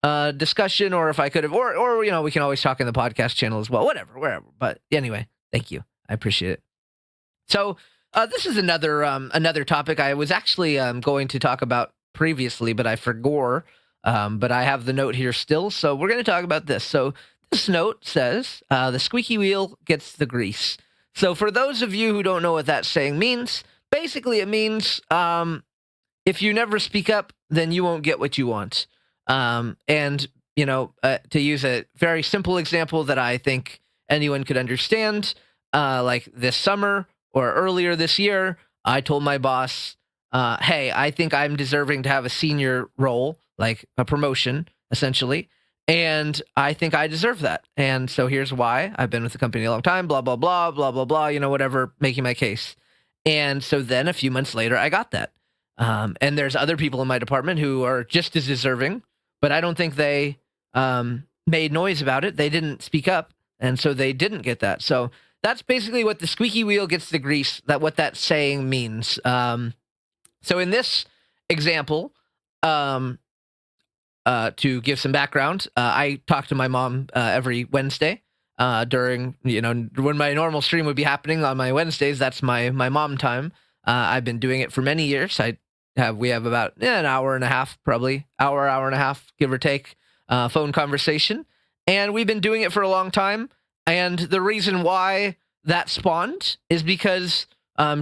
discussion, or if I could have, or we can always talk in the podcast channel as well. Whatever, wherever. But anyway, thank you. I appreciate it. So this is another topic I was actually going to talk about previously, but I forgot. But I have the note here still, so we're going to talk about this. So this note says, "The squeaky wheel gets the grease." So for those of you who don't know what that saying means, basically it means if you never speak up, then you won't get what you want. And to use a very simple example that I think anyone could understand, like this summer or earlier this year, I told my boss, hey, I think I'm deserving to have a senior role, like a promotion, essentially. And I think I deserve that. And so here's why. I've been with the company a long time, blah, blah, blah, blah, blah, blah, whatever, making my case. And so then a few months later, I got that. And there's other people in my department who are just as deserving, but I don't think they made noise about it. They didn't speak up. And so they didn't get that. So that's basically what the squeaky wheel gets the grease, what that saying means. So in this example, to give some background, I talk to my mom every Wednesday during, when my normal stream would be happening on my Wednesdays. That's my mom time. I've been doing it for many years. We have about an hour and a half, probably hour and a half, give or take, phone conversation. And we've been doing it for a long time. And the reason why that spawned is because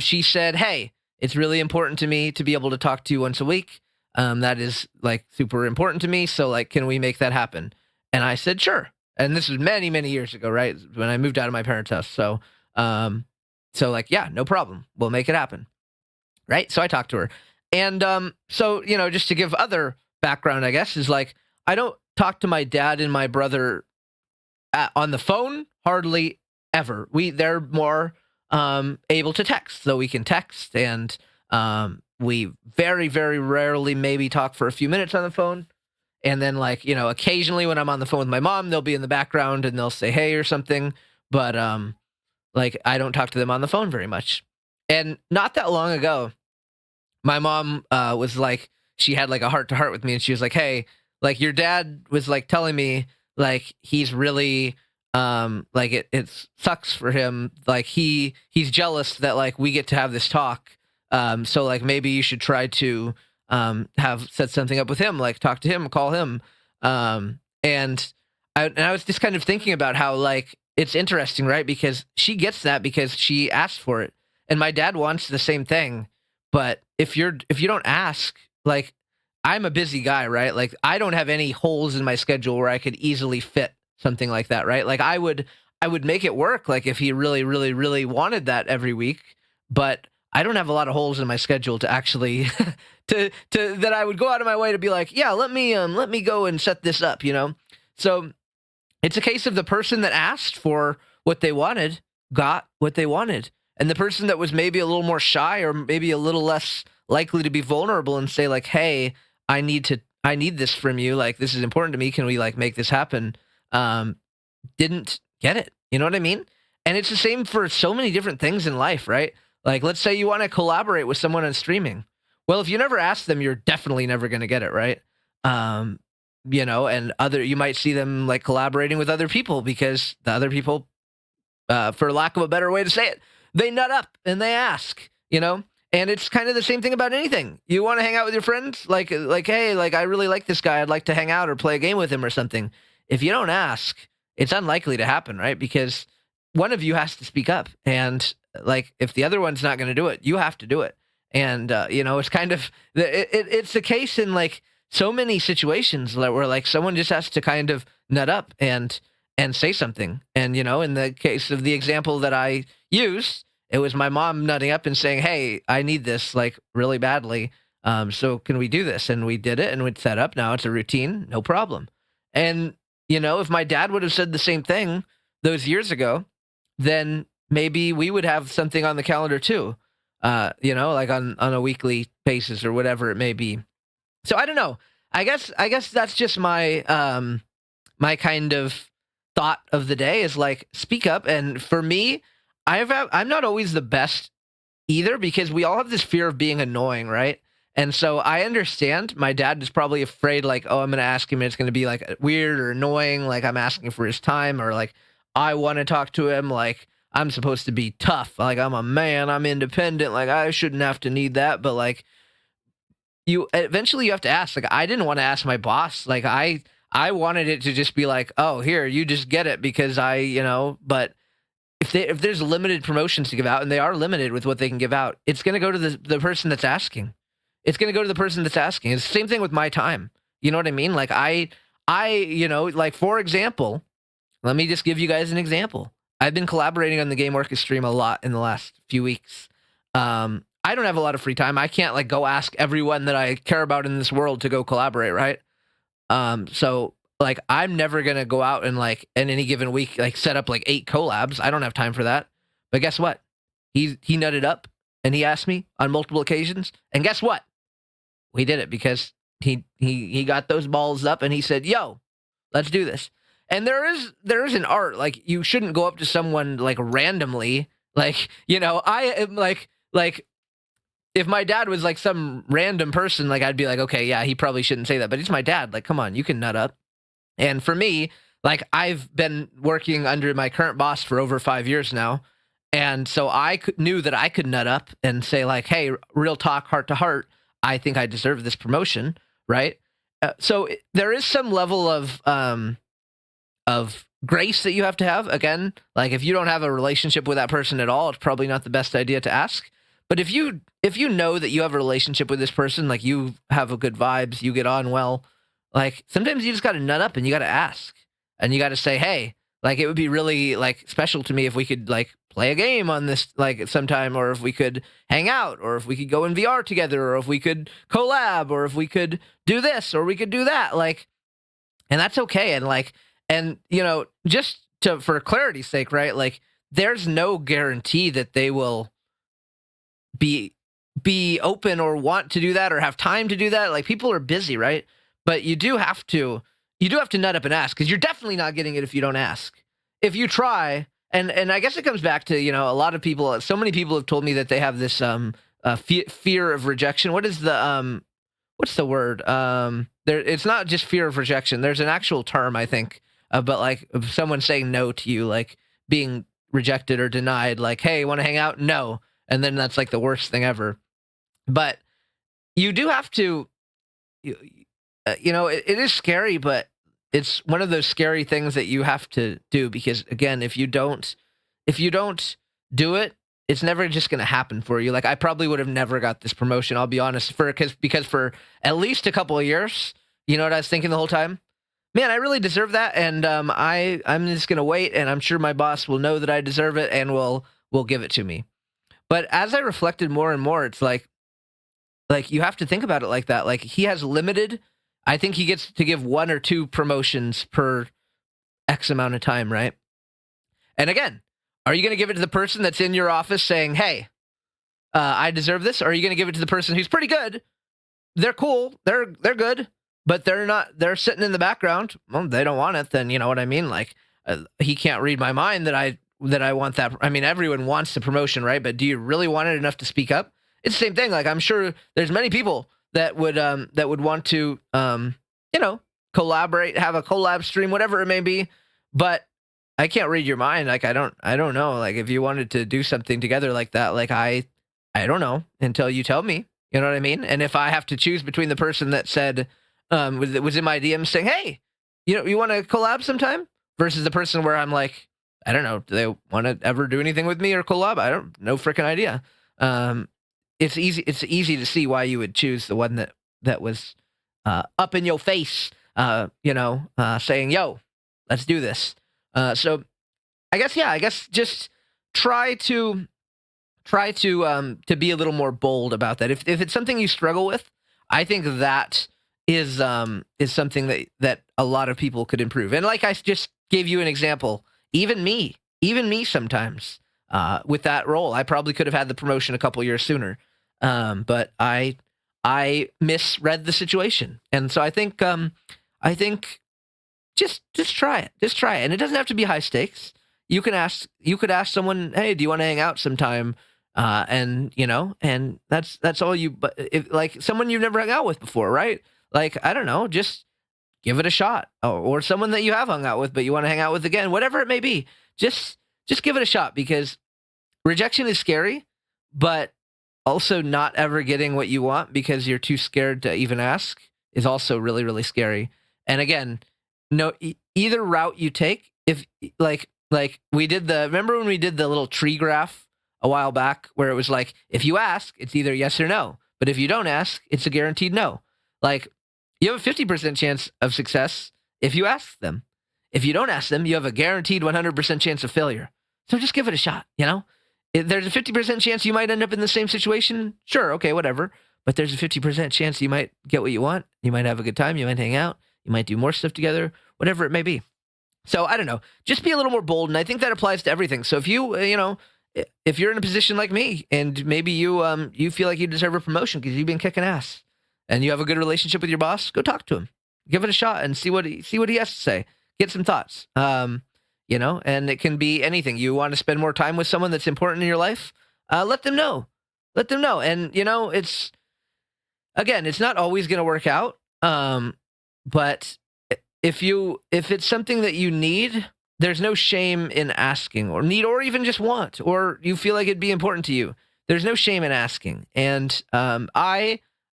she said, hey, it's really important to me to be able to talk to you once a week. That is like super important to me. So like, can we make that happen? And I said, sure. And this was many, many years ago, right? When I moved out of my parents' house. So like, yeah, no problem. We'll make it happen. Right. So I talked to her. And so, just to give other background, I guess, is like, I don't talk to my dad and my brother on the phone hardly ever. They're more able to text, so we can text, and we very, very rarely maybe talk for a few minutes on the phone. And then occasionally when I'm on the phone with my mom, they'll be in the background and they'll say hey or something. But I don't talk to them on the phone very much. And not that long ago, my mom was like, she had like a heart to heart with me, and she was like, hey, like your dad was like telling me like he's really like it sucks for him, like he's jealous that like we get to have this talk, so like maybe you should try to have set something up with him, like talk to him, call him. And I was just kind of thinking about how like it's interesting, right? Because she gets that because she asked for it, and my dad wants the same thing. But if you don't ask, like, I'm a busy guy, right? Like, I don't have any holes in my schedule where I could easily fit something like that, right? Like, I would make it work, like, if he really, really, really wanted that every week. But I don't have a lot of holes in my schedule to actually to that I would go out of my way to be like, yeah, let me go and set this up, So it's a case of the person that asked for what they wanted got what they wanted. And the person that was maybe a little more shy or maybe a little less likely to be vulnerable and say like, hey, I need this from you. Like, this is important to me. Can we like make this happen? Didn't get it. You know what I mean? And it's the same for so many different things in life, right? Like, let's say you want to collaborate with someone on streaming. Well, if you never ask them, you're definitely never going to get it, right? And you might see them like collaborating with other people because the other people, for lack of a better way to say it, they nut up and they ask, and it's kind of the same thing about anything. You want to hang out with your friends, like, hey, like, I really like this guy. I'd like to hang out or play a game with him or something. If you don't ask, it's unlikely to happen, right? Because one of you has to speak up. And like, if the other one's not going to do it, you have to do it. And, it's kind of, it's the case in like so many situations where like someone just has to kind of nut up and say something. And, in the case of the example that I used, it was my mom nutting up and saying, hey, I need this like really badly. So can we do this? And we did it, and we'd set up. Now it's a routine, no problem. And, if my dad would have said the same thing, those years ago, then maybe we would have something on the calendar too. Like on a weekly basis or whatever it may be. So I don't know. I guess that's just my kind of thought of the day is like speak up. And for me, I'm not always the best either because we all have this fear of being annoying, right? And so I understand my dad is probably afraid, like, oh, I'm going to ask him and it's going to be like weird or annoying, like I'm asking for his time, or like I want to talk to him, like I'm supposed to be tough, like I'm a man, I'm independent, like I shouldn't have to need that. But like you eventually you have to ask. Like I didn't want to ask my boss. Like I wanted it to just be like, oh, here, you just get it because but if there's limited promotions to give out, and they are limited with what they can give out, it's going to go to the person that's asking. It's going to go to the person that's asking. It's the same thing with my time. You know what I mean? Like like for example, let me just give you guys an example. I've been collaborating on the Game Orchestra stream a lot in the last few weeks. I don't have a lot of free time. I can't like go ask everyone that I care about in this world to go collaborate, right? So like I'm never gonna go out and like in any given week like set up like 8 collabs. I don't have time for that. But guess what? He nutted up and he asked me on multiple occasions. And guess what? We did it because he got those balls up and he said, "Yo, let's do this." And there is an art, like you shouldn't go up to someone like randomly. Like, I am like if my dad was like some random person, like I'd be like, okay, yeah, he probably shouldn't say that. But it's my dad. Like, come on, you can nut up. And for me, like I've been working under my current boss for over 5 years now. And so knew that I could nut up and say like, hey, real talk, heart to heart, I think I deserve this promotion, right? So there is some level of grace that you have to have. Again, like if you don't have a relationship with that person at all, it's probably not the best idea to ask. But if you know that you have a relationship with this person, like you have a good vibes, you get on well, like sometimes you just got to nut up and you got to ask and you got to say, hey, like it would be really like special to me if we could like play a game on this like sometime, or if we could hang out, or if we could go in VR together, or if we could collab, or if we could do this, or we could do that. Like, and that's okay. And like, and just for clarity's sake, right? Like there's no guarantee that they will be open or want to do that or have time to do that. Like people are busy, right? But you do have to nut up and ask, because you're definitely not getting it if you don't ask. If you try, and I guess it comes back to a lot of people. So many people have told me that they have this fear of rejection. What is the what's the word? There, it's not just fear of rejection. There's an actual term, I think, but like of someone saying no to you, like being rejected or denied. Like, hey, want to hang out? No. And then that's like the worst thing ever. But you do have to, it is scary, but it's one of those scary things that you have to do, because again, if you don't do it, it's never just going to happen for you. Like I probably would have never got this promotion, I'll be honest, because for at least a couple of years, you know what I was thinking the whole time? Man, I really deserve that, and I'm just going to wait, and I'm sure my boss will know that I deserve it and will give it to me. But as I reflected more and more, it's like you have to think about it like that. Like he has limited, I think he gets to give 1 or 2 promotions per X amount of time, right? And again, are you going to give it to the person that's in your office saying, hey, I deserve this? Or are you going to give it to the person who's pretty good? They're cool. They're good, but they're sitting in the background. Well, they don't want it. Then you know what I mean? Like he can't read my mind that I want that. I mean, everyone wants the promotion, right? But do you really want it enough to speak up? It's the same thing. Like I'm sure there's many people that would want to collaborate, have a collab stream, whatever it may be. But I can't read your mind. Like I don't know. Like if you wanted to do something together like that, like I don't know until you tell me. You know what I mean? And if I have to choose between the person that said was in my DM saying, hey, you want to collab sometime, versus the person where I'm like, I don't know, do they want to ever do anything with me or collab? I don't no freaking idea. It's easy to see why you would choose the one that was up in your face, saying, yo, let's do this. So I guess just try to be a little more bold about that. If it's something you struggle with, I think that is something that a lot of people could improve. And like I just gave you an example, even me sometimes, with that role, I probably could have had the promotion a couple years sooner. But I misread the situation. And so I think just try it. Just try it. And it doesn't have to be high stakes. You could ask someone, "Hey, do you want to hang out sometime?" And and that's all you, but if like someone you've never hung out with before, right? Like, I don't know, just give it a shot. Or someone that you have hung out with but you want to hang out with again, whatever it may be. Just give it a shot, because rejection is scary, but also not ever getting what you want because you're too scared to even ask is also really, really scary. And again, no, either route you take, if like we did remember when we did the little tree graph a while back where it was like, if you ask, it's either yes or no, but if you don't ask, it's a guaranteed no. Like, you have a 50% chance of success if you ask them. If you don't ask them, you have a guaranteed 100% chance of failure. So just give it a shot, If there's a 50% chance you might end up in the same situation. Sure, okay, whatever. But there's a 50% chance you might get what you want. You might have a good time. You might hang out. You might do more stuff together, whatever it may be. So I don't know. Just be a little more bold, and I think that applies to everything. So if you, if you're in a position like me, and maybe you feel like you deserve a promotion because you've been kicking ass, and you have a good relationship with your boss, go talk to him, give it a shot, and see what he has to say. Get some thoughts. And it can be anything. You want to spend more time with someone that's important in your life? Let them know. Let them know. And it's not always going to work out. But if it's something that you need, there's no shame in asking, or need, or even just want, or you feel like it'd be important to you. There's no shame in asking. And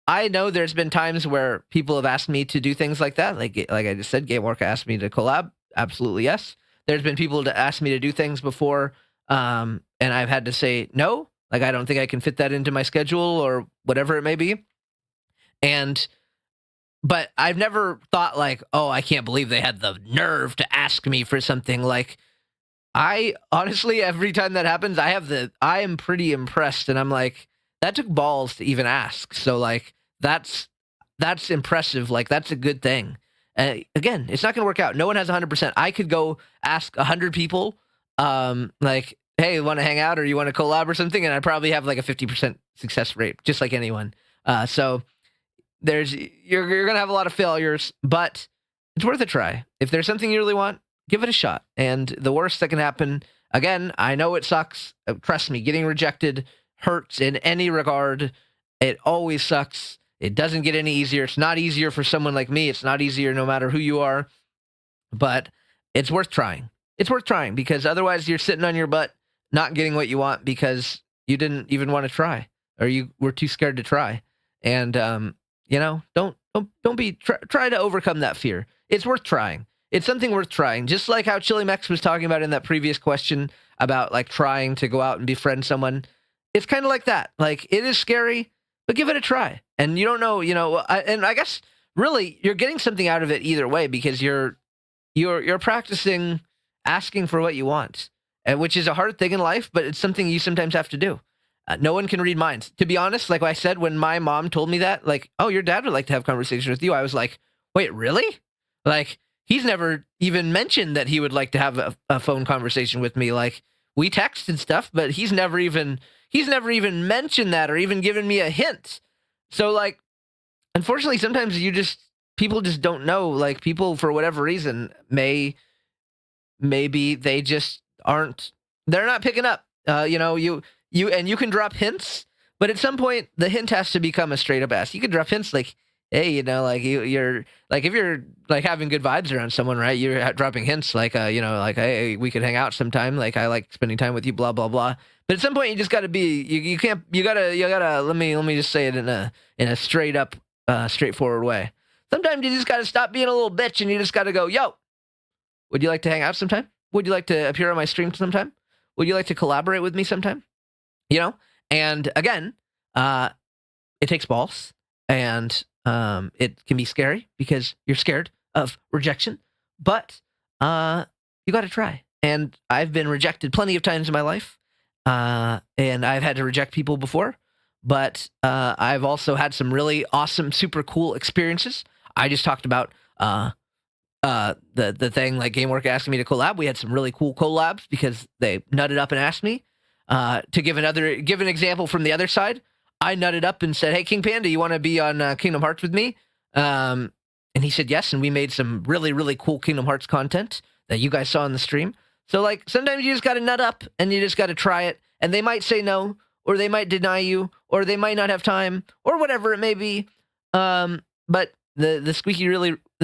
I know there's been times where people have asked me to do things like that. Like I just said, Gamework asked me to collab. Absolutely, yes. There's been people to ask me to do things before, and I've had to say no. Like, I don't think I can fit that into my schedule or whatever it may be. But I've never thought like, oh, I can't believe they had the nerve to ask me for something. Like, I honestly, every time that happens, I am pretty impressed, and I'm like, that took balls to even ask. So like, that's impressive. Like, that's a good thing. Again, it's not going to work out. No one has 100%. I could go ask 100 people, like, hey, you want to hang out or you want to collab or something, and I probably have like a 50% success rate, just like anyone. So you're going to have a lot of failures, but it's worth a try. If there's something you really want, give it a shot. And the worst that can happen, again, I know it sucks. Trust me, getting rejected hurts in any regard. It always sucks. It doesn't get any easier. It's not easier for someone like me. It's not easier no matter who you are. But it's worth trying. It's worth trying, because otherwise you're sitting on your butt not getting what you want because you didn't even want to try, or you were too scared to try. And try to overcome that fear. It's worth trying. It's something worth trying. Just like how Chili Mex was talking about in that previous question about like trying to go out and befriend someone. It's kind of like that. Like, it is scary, but give it a try. And you don't know, and I guess really you're getting something out of it either way, because you're practicing asking for what you want, which is a hard thing in life, but it's something you sometimes have to do. No one can read minds. To be honest, like I said, when my mom told me that, like, oh, your dad would like to have conversation with you, I was like, wait, really? Like, he's never even mentioned that he would like to have a phone conversation with me. Like, we text and stuff, but he's never even mentioned that or even given me a hint. So like, unfortunately, sometimes people just don't know. Like, people, for whatever reason, maybe they just they're not picking up. You can drop hints, but at some point the hint has to become a straight up ask. You can drop hints like, hey, like you're like, if you're like having good vibes around someone, right? You're dropping hints like, like, hey, we could hang out sometime. Like, I like spending time with you, blah, blah, blah. But at some point you just gotta be, you gotta, let me just say it in a straight up, straightforward way. Sometimes you just gotta stop being a little bitch, and you just gotta go, yo, would you like to hang out sometime? Would you like to appear on my stream sometime? Would you like to collaborate with me sometime? And again, it takes balls, and it can be scary because you're scared of rejection, but you got to try. And I've been rejected plenty of times in my life, and I've had to reject people before, but I've also had some really awesome, super cool experiences. I just talked about the thing, like Gamework asking me to collab. We had some really cool collabs because they nutted up and asked me. To give an example from the other side, I nutted up and said, "Hey, King Panda, you want to be on Kingdom Hearts with me?" And he said yes, and we made some really cool Kingdom Hearts content that you guys saw in the stream. So like sometimes you just got to nut up and you just got to try it, and they might say no, or they might deny you, or they might not have time, or whatever it may be. But the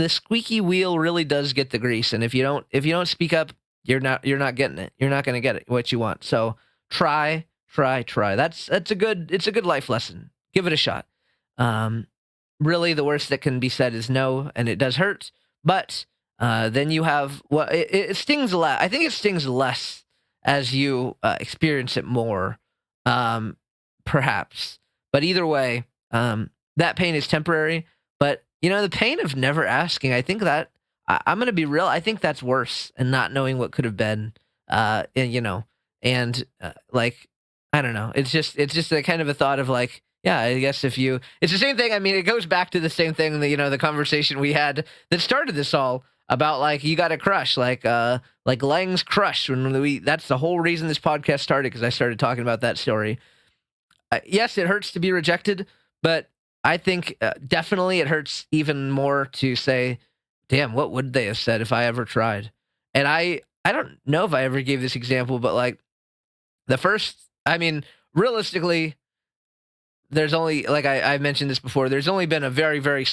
squeaky wheel really does get the grease, and if you don't speak up, you're not getting it. You're not going to get it what you want. So try. That's a good life lesson. Give it a shot. Really, the worst that can be said is no, and it does hurt. But then you have it stings less. I think it stings less as you experience it more, perhaps. But either way, that pain is temporary. But the pain of never asking, I think that I'm gonna be real. I think that's worse, and not knowing what could have been. And like I don't know. It's just a kind of a thought of like, yeah, I guess if you, it's the same thing. I mean, it goes back to the same thing that the conversation we had that started this all about, like you got a crush, like Lang's crush that's the whole reason this podcast started, because I started talking about that story. Yes, it hurts to be rejected, but I think definitely it hurts even more to say, damn, what would they have said if I ever tried? And I don't know if I ever gave this example, but like the first, I mean, realistically, there's only, like I mentioned this before, there's only been a very there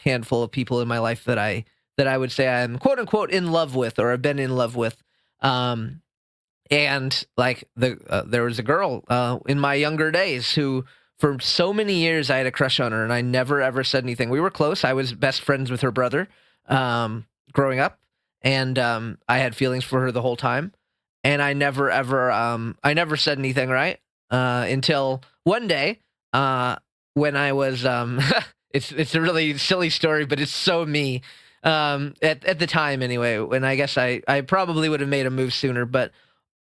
handful of people in my life that I would say I'm quote unquote in love with, or have been in love with. And like there was a girl in my younger days who, for so many years, I had a crush on her, and I never ever said anything. We were close. I was best friends with her brother growing up, and I had feelings for her the whole time, and I never ever said anything, right? Until one day, when I was it's a really silly story, but it's so me. At the time anyway, when I guess I probably would have made a move sooner, but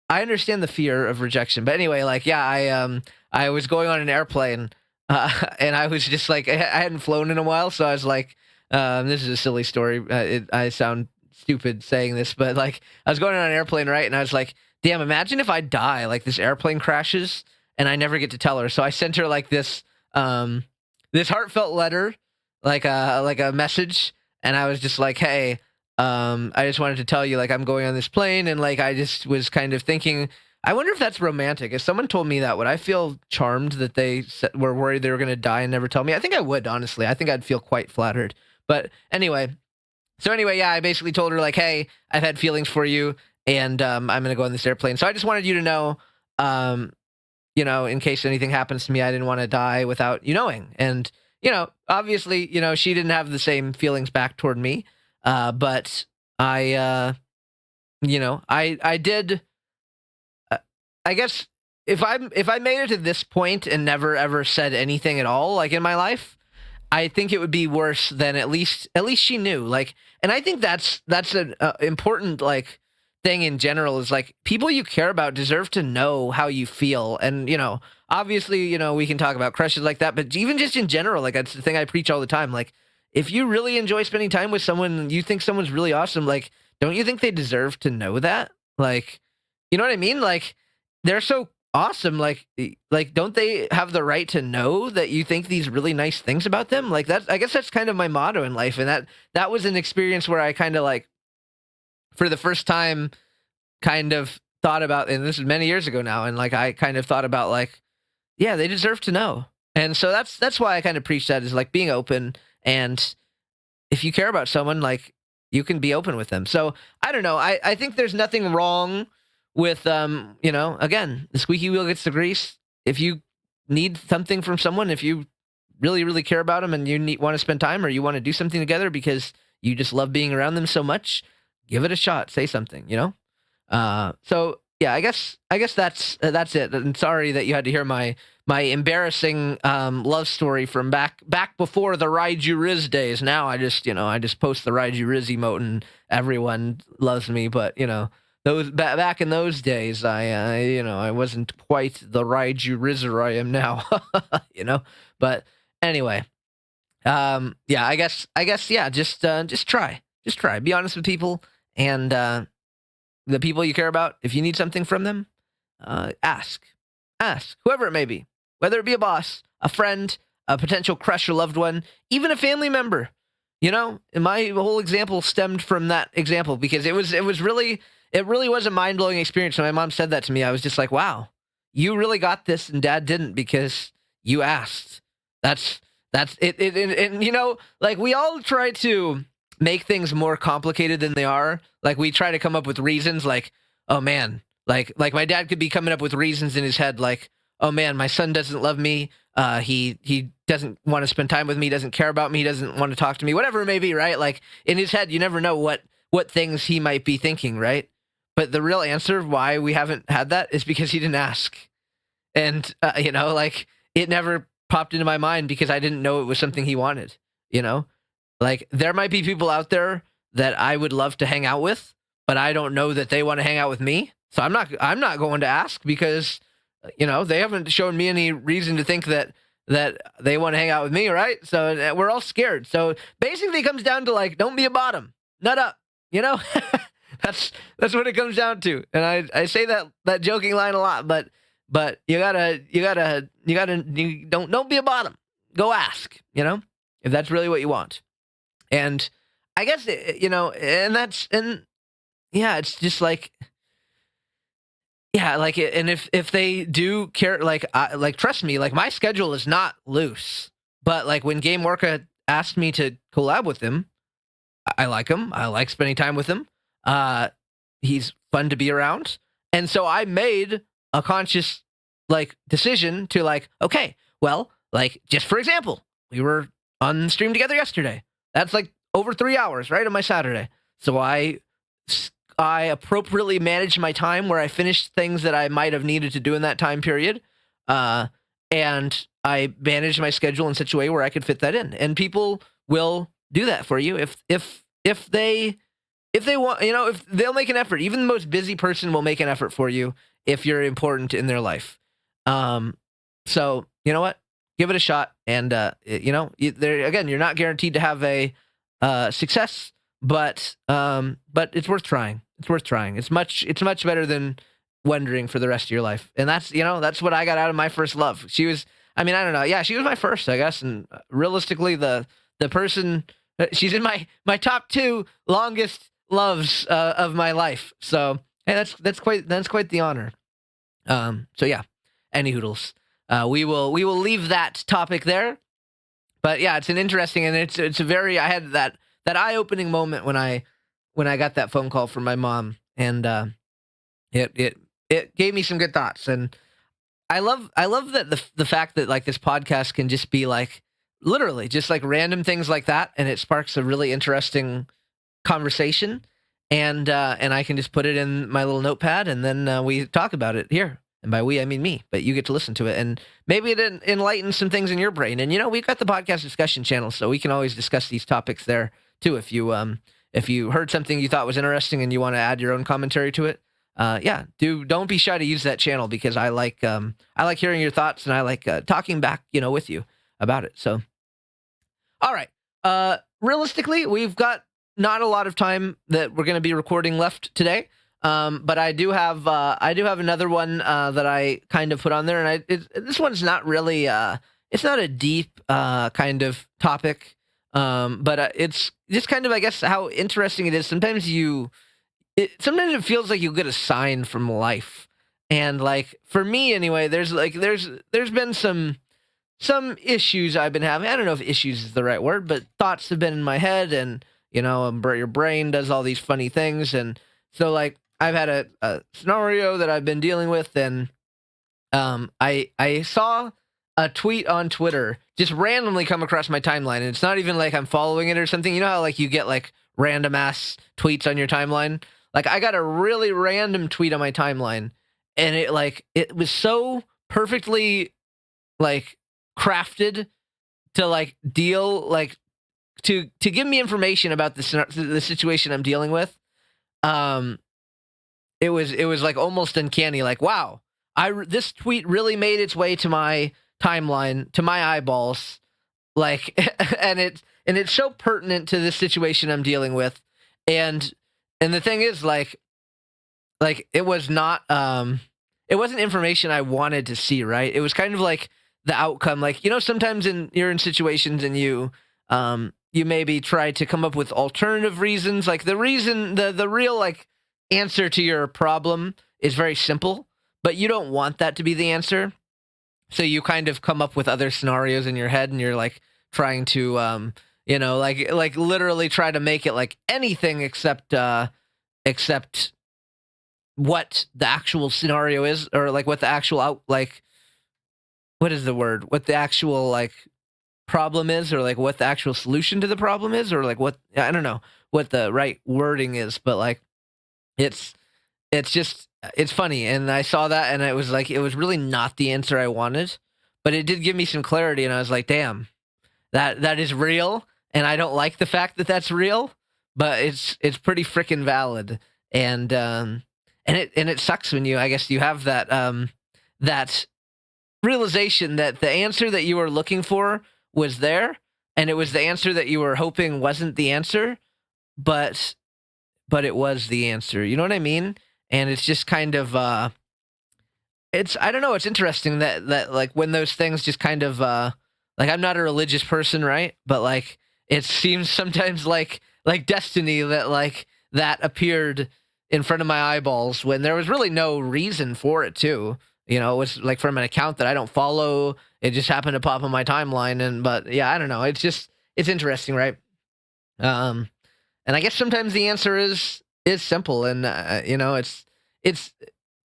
I understand the fear of rejection. But anyway, like yeah, I was going on an airplane, and I was just like, I hadn't flown in a while, so I was like, this is a silly story. I sound stupid saying this, but like I was going on an airplane, right? And I was like, damn, imagine if I die, like this airplane crashes and I never get to tell her. So I sent her like this this heartfelt letter, like a message, and I was just like, hey, I just wanted to tell you, like, I'm going on this plane, and like I just was kind of thinking, I wonder if that's romantic. If someone told me that, would I feel charmed that they were worried they were going to die and never tell me? I think I would, honestly. I think I'd feel quite flattered. But anyway, yeah, I basically told her like, hey, I've had feelings for you, and I'm going to go on this airplane. So I just wanted you to know, in case anything happens to me, I didn't want to die without you knowing. And, obviously, she didn't have the same feelings back toward me. But I did, I guess if I made it to this point and never ever said anything at all, like in my life, I think it would be worse than at least she knew. Like, and I think that's an important like thing in general, is like people you care about deserve to know how you feel. And obviously, we can talk about crushes like that, but even just in general, like that's the thing I preach all the time. Like, if you really enjoy spending time with someone, you think someone's really awesome, like, don't you think they deserve to know that? Like, you know what I mean? Like, they're so awesome. Like, don't they have the right to know that you think these really nice things about them? Like, I guess that's kind of my motto in life. And that was an experience where I kind of like, for the first time, kind of thought about, and this is many years ago now, and like, I kind of thought about like, yeah, they deserve to know. And so that's why I kind of preach that, is like being open. And if you care about someone, like, you can be open with them. So I don't know. I think there's nothing wrong with, again, the squeaky wheel gets the grease. If you need something from someone, if you really care about them, and you want to spend time, or you want to do something together because you just love being around them so much, give it a shot. Say something, So yeah, I guess that's it. And sorry that you had to hear my embarrassing love story from back before the Raiju Riz days. Now I just post the Raiju Riz emote and everyone loves me. But those back in those days, I wasn't quite the Raiju Rizzer I am now. But anyway, yeah, I guess yeah, just try. Just try. Be honest with people, and the people you care about. If you need something from them, ask. Ask whoever it may be, whether it be a boss, a friend, a potential crush or loved one, even a family member. You know, my whole example stemmed from that example because it really was a mind blowing experience. When my mom said that to me, I was just like, wow, you really got this, and Dad didn't because you asked. That's that's it. And you know, like we all try to make things more complicated than they are. Like we try to come up with reasons like, oh man, like my dad could be coming up with reasons in his head like, oh man, my son doesn't love me. He doesn't want to spend time with me, doesn't care about me, doesn't want to talk to me, whatever it may be, right? Like in his head, you never know what things he might be thinking, right? But the real answer why we haven't had that is because he didn't ask. And you know, like it never popped into my mind because I didn't know it was something he wanted, you know? Like there might be people out there that I would love to hang out with, but I don't know that they want to hang out with me. So I'm not going to ask because you know, they haven't shown me any reason to think that they want to hang out with me, right? So we're all scared. So basically it comes down to like don't be a bottom. Nut up, you know? that's what it comes down to. And I say that joking line a lot, but you don't be a bottom. Go ask, you know? If that's really what you want. And I guess you know, and yeah, it's just like yeah, like and if they do care, like trust me, like my schedule is not loose. But like when Game Orca asked me to collab with him, I like him. I like spending time with him. Uh, he's fun to be around, and so I made a conscious like decision to like, okay, well, like just for example, we were on stream together yesterday. That's like over 3 hours, right, on my Saturday. So I appropriately managed my time where I finished things that I might have needed to do in that time period, and I managed my schedule in such a way where I could fit that in. And people will do that for you if they want, you know, if they'll make an effort. Even the most busy person will make an effort for you if you're important in their life. So you know what? Give it a shot, and you know, there again, you're not guaranteed to have a success, but it's worth trying. It's worth trying. It's much better than wondering for the rest of your life. And that's, you know, that's what I got out of my first love. She was, I mean, I don't know. Yeah, she was my first, I guess. And realistically, the person, she's in my top 2 longest loves of my life. So hey, that's quite the honor. So yeah, any hoodles. We will leave that topic there. But yeah, it's an interesting, and it's a very, I had that eye-opening moment when I got that phone call from my mom, and it gave me some good thoughts. And I love that the fact that like this podcast can just be like literally just like random things like that, and it sparks a really interesting conversation, and I can just put it in my little notepad, and then we talk about it here. And by we, I mean me, but you get to listen to it. And maybe it enlightens some things in your brain. And, you know, we've got the podcast discussion channel, so we can always discuss these topics there, too. If you heard something you thought was interesting and you want to add your own commentary to it, yeah, don't be shy to use that channel, because I like hearing your thoughts, and I like talking back, you know, with you about it. So, all right. Realistically, we've got not a lot of time that we're going to be recording left today. But I do have another one that I kind of put on there, and this one's not really it's not a deep kind of topic, but it's just kind of, I guess, how interesting it is. Sometimes it feels like you get a sign from life, and like for me anyway, there's been some issues I've been having. I don't know if issues is the right word, but thoughts have been in my head, and you know, your brain does all these funny things, and so like. I've had a scenario that I've been dealing with, and I saw a tweet on Twitter just randomly come across my timeline, and it's not even like I'm following it or something. You know how like you get like random ass tweets on your timeline? Like I got a really random tweet on my timeline, and it was so perfectly like crafted to like deal like to give me information about the situation I'm dealing with. It was like almost uncanny. Like, wow, this tweet really made its way to my timeline, to my eyeballs. Like, and it's so pertinent to this situation I'm dealing with. and the thing is, it was not it wasn't information I wanted to see, right? It was kind of like the outcome. Like, sometimes you're in situations and you maybe try to come up with alternative reasons. Like the reason, the real like answer to your problem is very simple, but you don't want that to be the answer. So you kind of come up with other scenarios in your head, and you're like trying to like literally try to make it like anything except what the actual scenario is, or like what the actual what is the word? What the actual like problem is, or like what the actual solution to the problem is, or like what, I don't know what the right wording is, but like it's just, it's funny. And I saw that, and it was like, it was really not the answer I wanted, but it did give me some clarity, and I was like, damn, that is real, and I don't like the fact that that's real, but it's pretty freaking valid. And it sucks when I guess you have that realization that the answer that you were looking for was there, and it was the answer that you were hoping wasn't the answer, but it was the answer. You know what I mean? And it's just kind of it's, I don't know, it's interesting that like when those things just kind of like, I'm not a religious person, right? But like it seems sometimes like destiny that like that appeared in front of my eyeballs when there was really no reason for it too. It was like from an account that I don't follow. It just happened to pop on my timeline, but yeah, I don't know. It's interesting, right? And I guess sometimes the answer is simple, and it's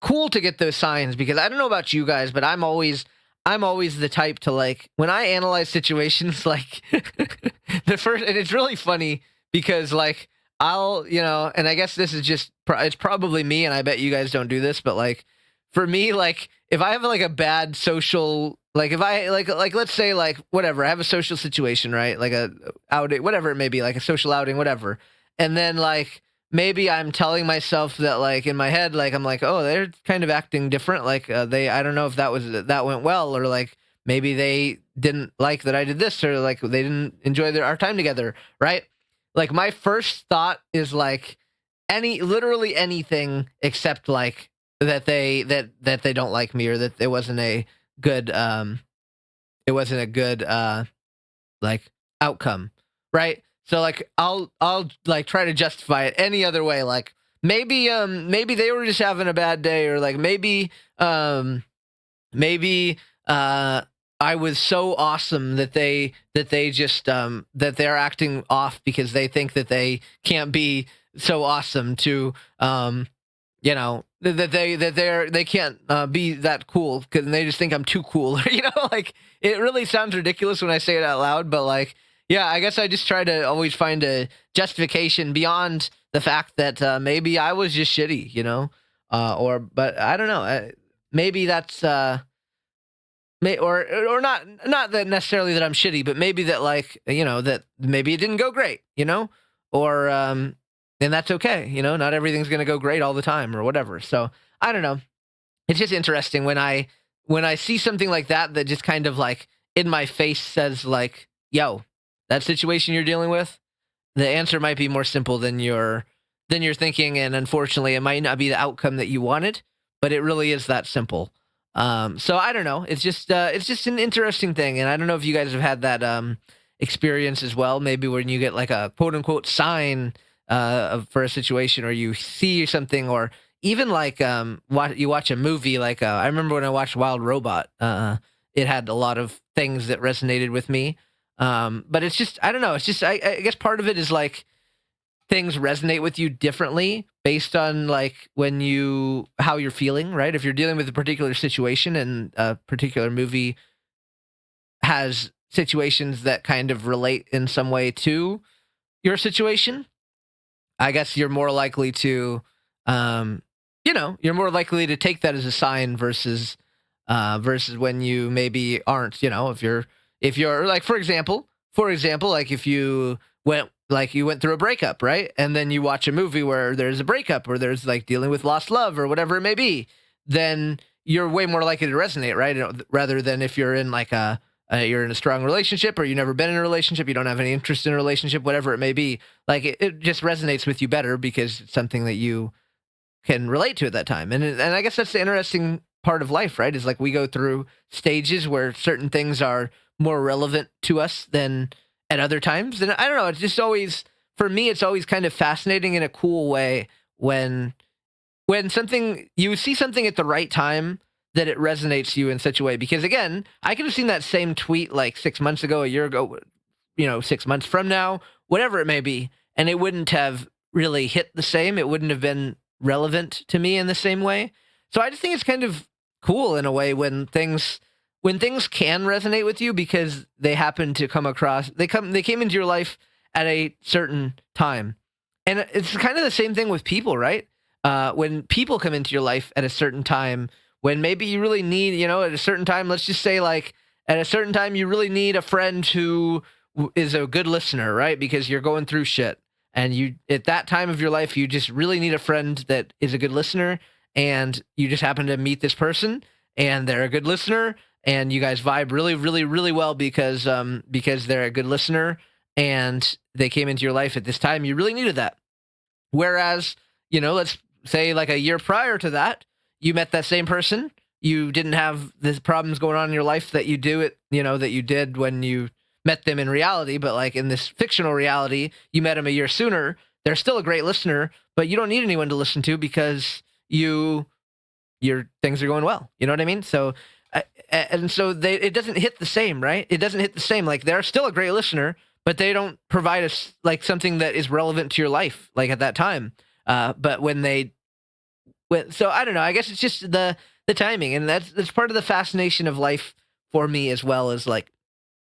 cool to get those signs, because I don't know about you guys, but I'm always the type to, like, when I analyze situations, like the first, and it's really funny because like I'll, and I guess this is just it's probably me, and I bet you guys don't do this, but like for me, like if I have like a bad social, like if I like let's say like whatever, I have a social situation, right? Like a outing, whatever it may be, like a social outing, whatever. And then like maybe I'm telling myself that, like in my head, like I'm like, oh, they're kind of acting different. Like I don't know if that went well, or like maybe they didn't like that I did this, or like they didn't enjoy our time together, right? Like my first thought is like literally anything except like that they don't like me, or that it wasn't a good like outcome, right? So like I'll like try to justify it any other way, like maybe they were just having a bad day, or like maybe I was so awesome that they just that they're acting off because they think that they can't be so awesome to that they can't be that cool, because they just think I'm too cool. Like it really sounds ridiculous when I say it out loud, but like, yeah, I guess I just try to always find a justification beyond the fact that maybe I was just shitty, but I don't know, maybe that's or not that necessarily that I'm shitty, but maybe that, like, that maybe it didn't go great, or and that's okay. Not everything's gonna go great all the time, or whatever. So I don't know. It's just interesting when I see something like that just kind of like in my face says like, yo, that situation you're dealing with, the answer might be more simple than you're thinking, and unfortunately it might not be the outcome that you wanted, but it really is that simple. So I don't know. It's just an interesting thing, and I don't know if you guys have had that experience as well. Maybe when you get like a quote unquote sign for a situation, or you see something, or even like you watch a movie. Like I remember when I watched Wild Robot, it had a lot of things that resonated with me. But it's just, I don't know. It's just, I guess part of it is like things resonate with you differently based on like how you're feeling, right? If you're dealing with a particular situation, and a particular movie has situations that kind of relate in some way to your situation, I guess you're more likely to, you're more likely to take that as a sign versus when you maybe aren't, if you're like, for example, like if you went through a breakup, right? And then you watch a movie where there's a breakup, or there's like dealing with lost love, or whatever it may be, then you're way more likely to resonate, right? Rather than if you're in like you're in a strong relationship, or you've never been in a relationship, you don't have any interest in a relationship, whatever it may be. Like it just resonates with you better because it's something that you can relate to at that time. And I guess that's the interesting part of life, right? Is like we go through stages where certain things are more relevant to us than at other times. And I don't know, it's just always for me it's always kind of fascinating in a cool way when something you see something at the right time that it resonates to you in such a way, because again, I could have seen that same tweet like 6 months ago, a year ago, 6 months from now, whatever it may be, and it wouldn't have really hit the same. It wouldn't have been relevant to me in the same way. So I just think it's kind of cool in a way when things can resonate with you because they happen to come across they came into your life at a certain time. And it's kind of the same thing with people, right? When people come into your life at a certain time, when maybe you really need, at a certain time, let's just say like at a certain time, you really need a friend who is a good listener, right? Because you're going through shit. And you, at that time of your life, you just really need a friend that is a good listener. And you just happen to meet this person and they're a good listener. And you guys vibe really, really, really well because they're a good listener and they came into your life at this time. You really needed that. Whereas, let's say like a year prior to that, you met that same person. You didn't have the problems going on in your life that you that you did when you met them in reality. But like in this fictional reality, you met them a year sooner. They're still a great listener, but you don't need anyone to listen to because your things are going well. You know what I mean? So, it doesn't hit the same, right? It doesn't hit the same. Like they're still a great listener, but they don't provide us like something that is relevant to your life, like at that time. But so I don't know. I guess it's just the timing, and that's part of the fascination of life for me as well, as like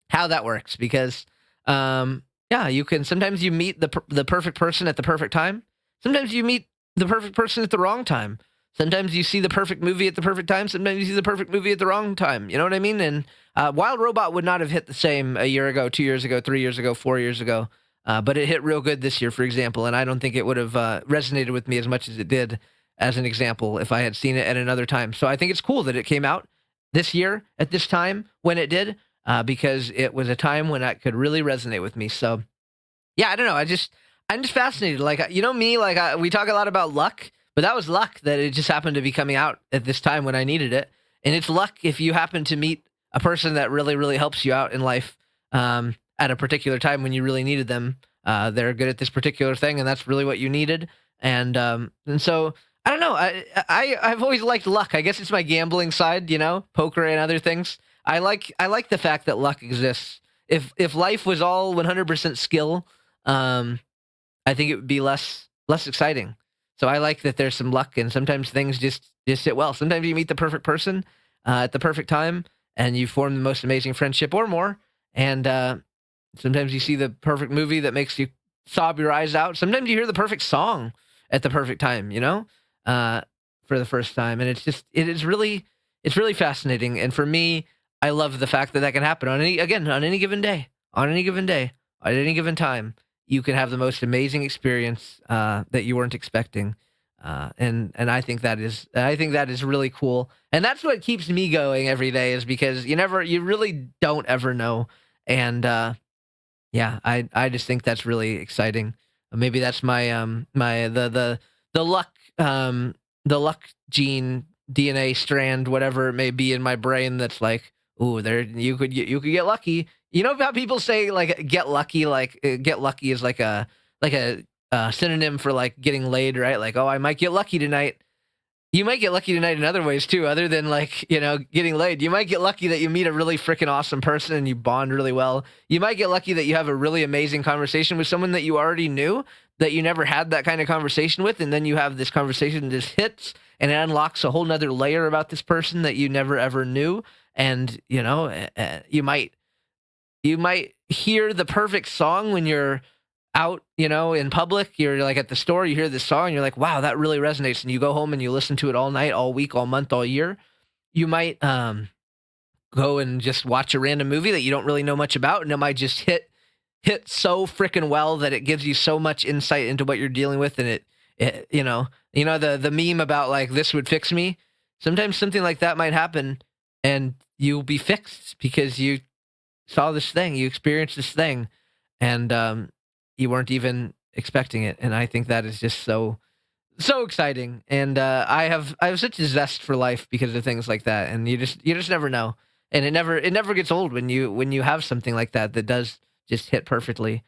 how that works. Because yeah, you can sometimes you meet the perfect person at the perfect time. Sometimes you meet the perfect person at the wrong time. Sometimes you see the perfect movie at the perfect time. Sometimes you see the perfect movie at the wrong time. You know what I mean? And Wild Robot would not have hit the same a year ago, 2 years ago, 3 years ago, 4 years ago. But it hit real good this year, for example. And I don't think it would have resonated with me as much as it did, as an example, if I had seen it at another time. So I think it's cool that it came out this year at this time when it did, because it was a time when that could really resonate with me. So yeah, I don't know. I'm just fascinated. Like, me, like we talk a lot about luck, but that was luck that it just happened to be coming out at this time when I needed it. And it's luck if you happen to meet a person that really, really helps you out in life at a particular time when you really needed them. They're good at this particular thing, and that's really what you needed. And so I don't know. I've always liked luck. I guess it's my gambling side, poker and other things. I like the fact that luck exists. If life was all 100% skill, I think it would be less exciting. So I like that there's some luck, and sometimes things just sit well. Sometimes you meet the perfect person at the perfect time, and you form the most amazing friendship or more. And sometimes you see the perfect movie that makes you sob your eyes out. Sometimes you hear the perfect song at the perfect time, for the first time. And it's really fascinating. And for me, I love the fact that can happen on any given day, at any given time. You can have the most amazing experience that you weren't expecting. And I think that is really cool. And that's what keeps me going every day, is because you really don't ever know. And yeah, I just think that's really exciting. Maybe that's my the luck gene, DNA strand, whatever it may be in my brain, that's like, ooh, there you could get lucky. You know how people say like get lucky, get lucky is like a synonym for like getting laid, right? Like, oh, I might get lucky tonight. You might get lucky tonight in other ways too, other than like, getting laid. You might get lucky that you meet a really freaking awesome person and you bond really well. You might get lucky that you have a really amazing conversation with someone that you already knew, that you never had that kind of conversation with. And then you have this conversation that just hits and it unlocks a whole nother layer about this person that you never ever knew. And, you might hear the perfect song when you're out, in public. You're like at the store, you hear this song, you're like, wow, that really resonates. And you go home and you listen to it all night, all week, all month, all year. You might go and just watch a random movie that you don't really know much about, and it might just hit so freaking well that it gives you so much insight into what you're dealing with. And it the meme about like, this would fix me. Sometimes something like that might happen and you'll be fixed because you saw this thing, you experienced this thing, and you weren't even expecting it. And I think that is just so exciting. And I have such a zest for life because of things like that. And you just never know. And it never gets old when you have something like that that does just hit perfectly.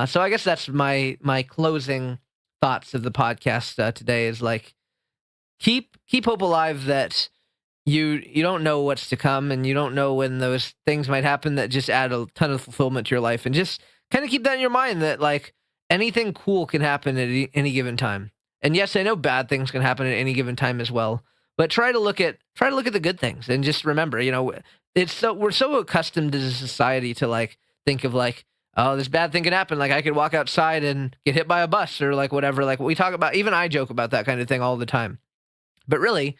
So I guess that's my closing thoughts of the podcast today is like keep hope alive that you don't know what's to come, and you don't know when those things might happen that just add a ton of fulfillment to your life, and just kind of keep that in your mind that like anything cool can happen at any given time. And yes, I know bad things can happen at any given time as well, but try to look at the good things, and just remember, we're so accustomed as a society to like think of like, oh, this bad thing can happen, like I could walk outside and get hit by a bus or like whatever, like we talk about, even I joke about that kind of thing all the time. But really,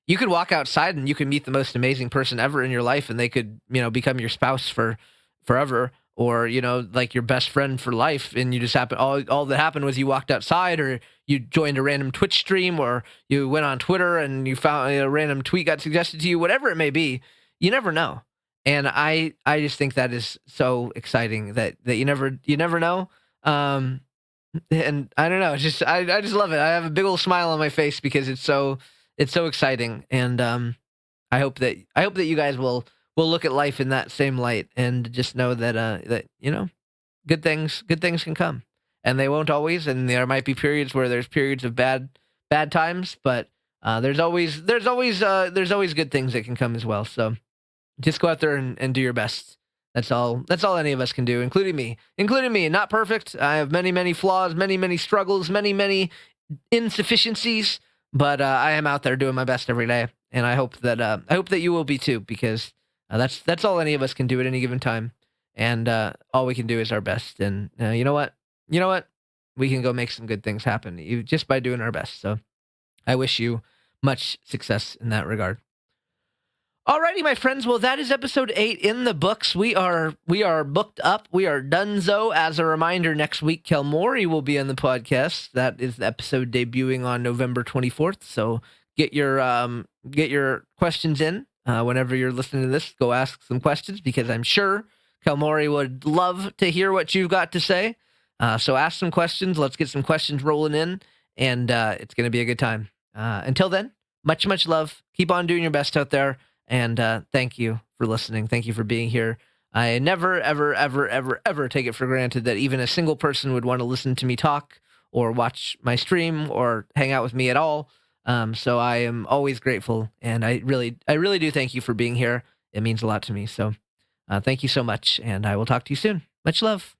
you could walk outside and you could meet the most amazing person ever in your life, and they could, become your spouse for forever, or like your best friend for life. And you just happen all that happened was you walked outside, or you joined a random Twitch stream, or you went on Twitter and you found a random tweet got suggested to you, whatever it may be. You never know. And I just think that is so exciting that you never know. Um, and I don't know. It's just I just love it. I have a big old smile on my face because it's so exciting. And I hope that you guys will look at life in that same light, and just know that good things can come, and they won't always. And there might be periods where there's periods of bad times, but there's always good things that can come as well. So just go out there and do your best. That's all any of us can do, including me. Not perfect. I have many flaws, many struggles, many insufficiencies, but I am out there doing my best every day, and I hope that you will be too, because that's all any of us can do at any given time, and all we can do is our best. And you know what, we can go make some good things happen, just by doing our best. So I wish you much success in that regard. Alrighty, my friends. Well, that is episode 8 in the books. We are booked up. We are donezo. As a reminder, next week Kelmori will be on the podcast. That is the episode debuting on November 24th. So get your questions in whenever you're listening to this. Go ask some questions, because I'm sure Kelmori would love to hear what you've got to say. So ask some questions. Let's get some questions rolling in, and it's going to be a good time. Until then, much love. Keep on doing your best out there. And thank you for listening. Thank you for being here. I never, ever take it for granted that even a single person would want to listen to me talk, or watch my stream, or hang out with me at all. So I am always grateful, and I really do thank you for being here. It means a lot to me. So thank you so much, and I will talk to you soon. Much love.